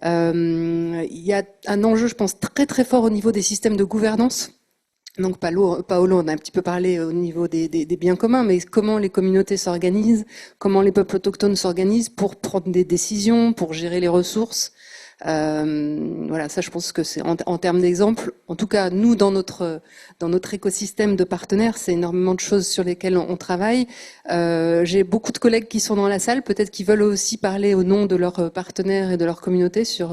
S4: Il y a un enjeu, je pense, très très fort au niveau des systèmes de gouvernance. Donc Paolo on a un petit peu parlé au niveau des biens communs, mais comment les communautés s'organisent, comment les peuples autochtones s'organisent pour prendre des décisions, pour gérer les ressources. Voilà, ça je pense que c'est en termes d'exemple. En tout cas, nous dans notre écosystème de partenaires, c'est énormément de choses sur lesquelles on travaille. J'ai beaucoup de collègues qui sont dans la salle, peut-être qu'ils veulent aussi parler au nom de leurs partenaires et de leur communauté sur.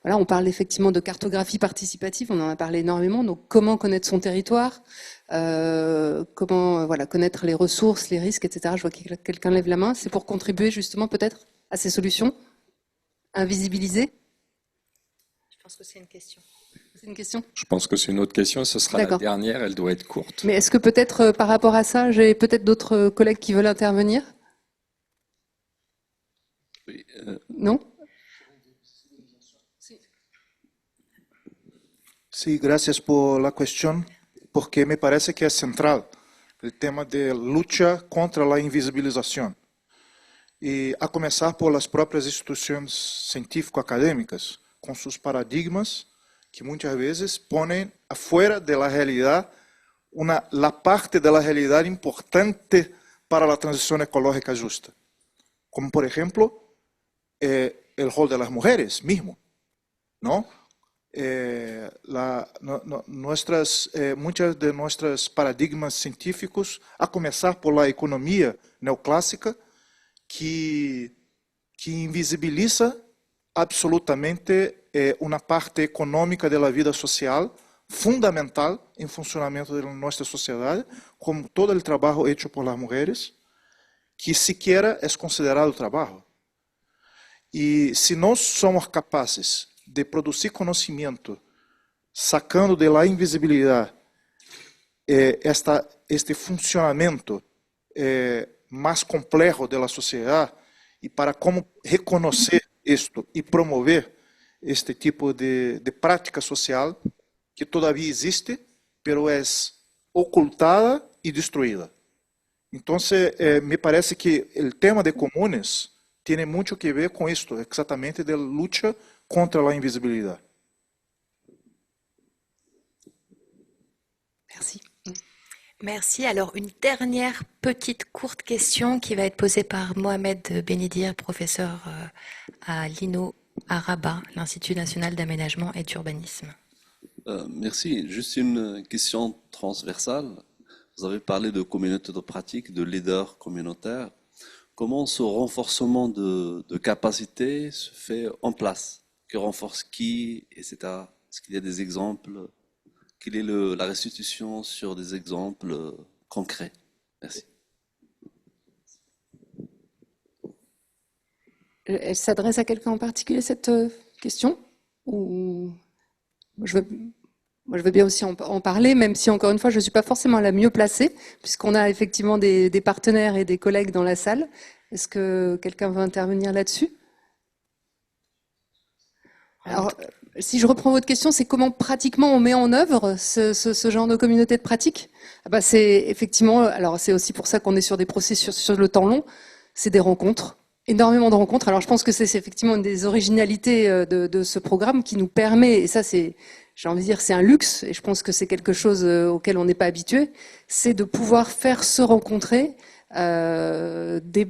S4: Voilà, on parle effectivement de cartographie participative, on en a parlé énormément. Donc comment connaître son territoire, comment connaître les ressources, les risques, etc. Je vois que quelqu'un lève la main. C'est pour contribuer justement peut-être à ces solutions, invisibiliser.
S1: Je pense que c'est une question.
S4: C'est une question.
S12: Je pense que c'est une autre question, ce sera la dernière, elle doit être courte.
S4: Mais est-ce que peut-être par rapport à ça, j'ai peut-être d'autres collègues qui veulent intervenir?
S12: Oui,
S4: Non?
S5: Sí, gracias por la cuestión, porque me parece que es central el tema de lucha contra la invisibilización. E a começar por las próprias instituições científico-acadêmicas, com seus paradigmas que muitas vezes ponem afuera de la realidad la parte de la realidad importante para la transición ecológica justa. Como por ejemplo, el rol de las mujeres mismo, ¿no? Muitas de nuestros paradigmas científicos, a começar por la economia neoclássica, que invisibiliza absolutamente uma parte econômica da vida social fundamental em funcionamento da nossa sociedade, como todo o trabalho feito por as mulheres, que sequer é considerado trabalho. E se nós somos capazes de produzir conhecimento, sacando de la invisibilidade este funcionamento mais complexo da sociedade, e para como reconhecer isto e promover este tipo de prática social que todavia existe, pero é ocultada e destruída. Então, me parece que o tema de comunes tem muito que ver com isto, exatamente de luta contra a invisibilidade.
S4: Merci.
S1: Merci. Alors, une dernière petite courte question qui va être posée par Mohamed Benidir, professeur à l'INO à Rabat, l'Institut national d'aménagement et d'urbanisme.
S13: Merci. Juste une question transversale. Vous avez parlé de communauté de pratique, de leaders communautaires. Comment ce renforcement de capacité se fait en place? Que renforce qui, etc. Est-ce qu'il y a des exemples? Quelle est la restitution sur des exemples concrets? Merci.
S4: Elle s'adresse à quelqu'un en particulier, cette question? Ou je veux bien aussi en parler, même si, encore une fois, je ne suis pas forcément la mieux placée, puisqu'on a effectivement des partenaires et des collègues dans la salle. Est-ce que quelqu'un veut intervenir là-dessus? Alors, si je reprends votre question, c'est comment pratiquement on met en œuvre ce genre de communauté de pratique? C'est effectivement, alors c'est aussi pour ça qu'on est sur des processus sur le temps long, c'est des rencontres, énormément de rencontres. Alors je pense que c'est effectivement une des originalités de ce programme qui nous permet, et ça c'est, j'ai envie de dire, c'est un luxe, et je pense que c'est quelque chose auquel on n'est pas habitué, c'est de pouvoir faire se rencontrer des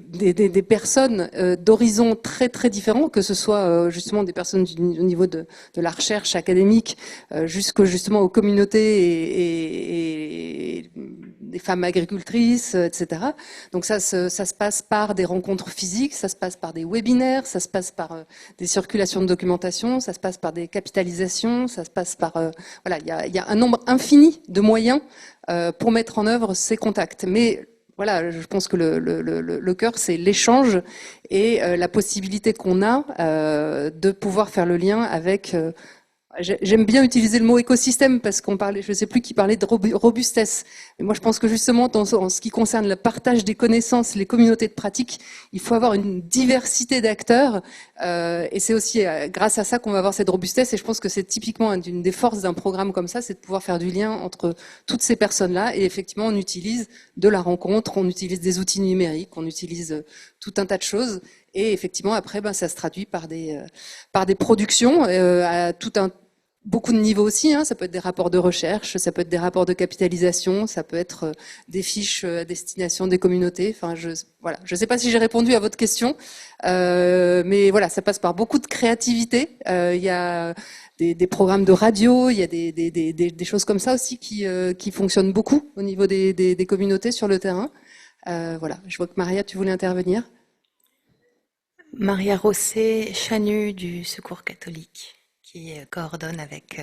S4: personnes d'horizons très très différents, que ce soit justement des personnes au niveau de la recherche académique, justement aux communautés et des femmes agricultrices, etc. Donc ça se passe par des rencontres physiques, ça se passe par des webinaires, ça se passe par des circulations de documentation, ça se passe par des capitalisations, ça se passe par voilà, il y a un nombre infini de moyens pour mettre en œuvre ces contacts. Mais voilà, je pense que le cœur, c'est l'échange et la possibilité qu'on a de pouvoir faire le lien avec... J'aime bien utiliser le mot écosystème parce qu'on parlait, je ne sais plus qui parlait de robustesse. Mais moi, je pense que justement, en ce qui concerne le partage des connaissances, les communautés de pratique, il faut avoir une diversité d'acteurs. Et c'est aussi grâce à ça qu'on va avoir cette robustesse. Et je pense que c'est typiquement une des forces d'un programme comme ça, c'est de pouvoir faire du lien entre toutes ces personnes-là. Et effectivement, on utilise de la rencontre, on utilise des outils numériques, on utilise tout un tas de choses. Et effectivement, après, ça se traduit par des productions à beaucoup de niveaux aussi, hein. Ça peut être des rapports de recherche, ça peut être des rapports de capitalisation, ça peut être des fiches à destination des communautés. Enfin, voilà. Je ne sais pas si j'ai répondu à votre question, mais voilà, ça passe par beaucoup de créativité. Il y a des programmes de radio, il y a des choses comme ça aussi qui fonctionnent beaucoup au niveau des communautés sur le terrain. Voilà. Je vois que Maria, tu voulais intervenir.
S1: Maria Rosset, Chanu du Secours catholique, qui coordonne avec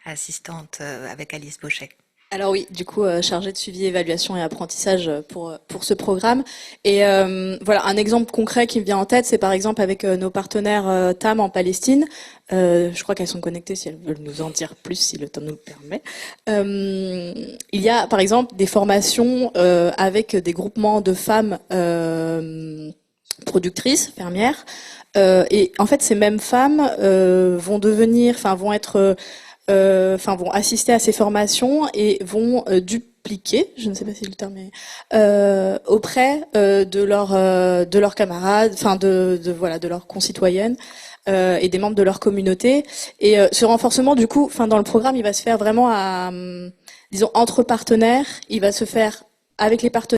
S1: assistante avec Alice Bochet.
S14: Alors oui, du coup, chargée de suivi, évaluation et apprentissage pour ce programme. Et voilà, un exemple concret qui me vient en tête, c'est par exemple avec nos partenaires TAM en Palestine. Je crois qu'elles sont connectées si elles veulent nous en dire plus, si le temps nous le permet. Il y a par exemple des formations avec des groupements de femmes productrices, fermières. Et en fait, ces mêmes femmes vont assister à ces formations et vont dupliquer, je ne sais pas si le terme est, auprès de leurs camarades, enfin de leurs concitoyennes et des membres de leur communauté. Et ce renforcement, du coup, dans le programme, il va se faire vraiment disons, entre partenaires. Il va se faire avec les partenaires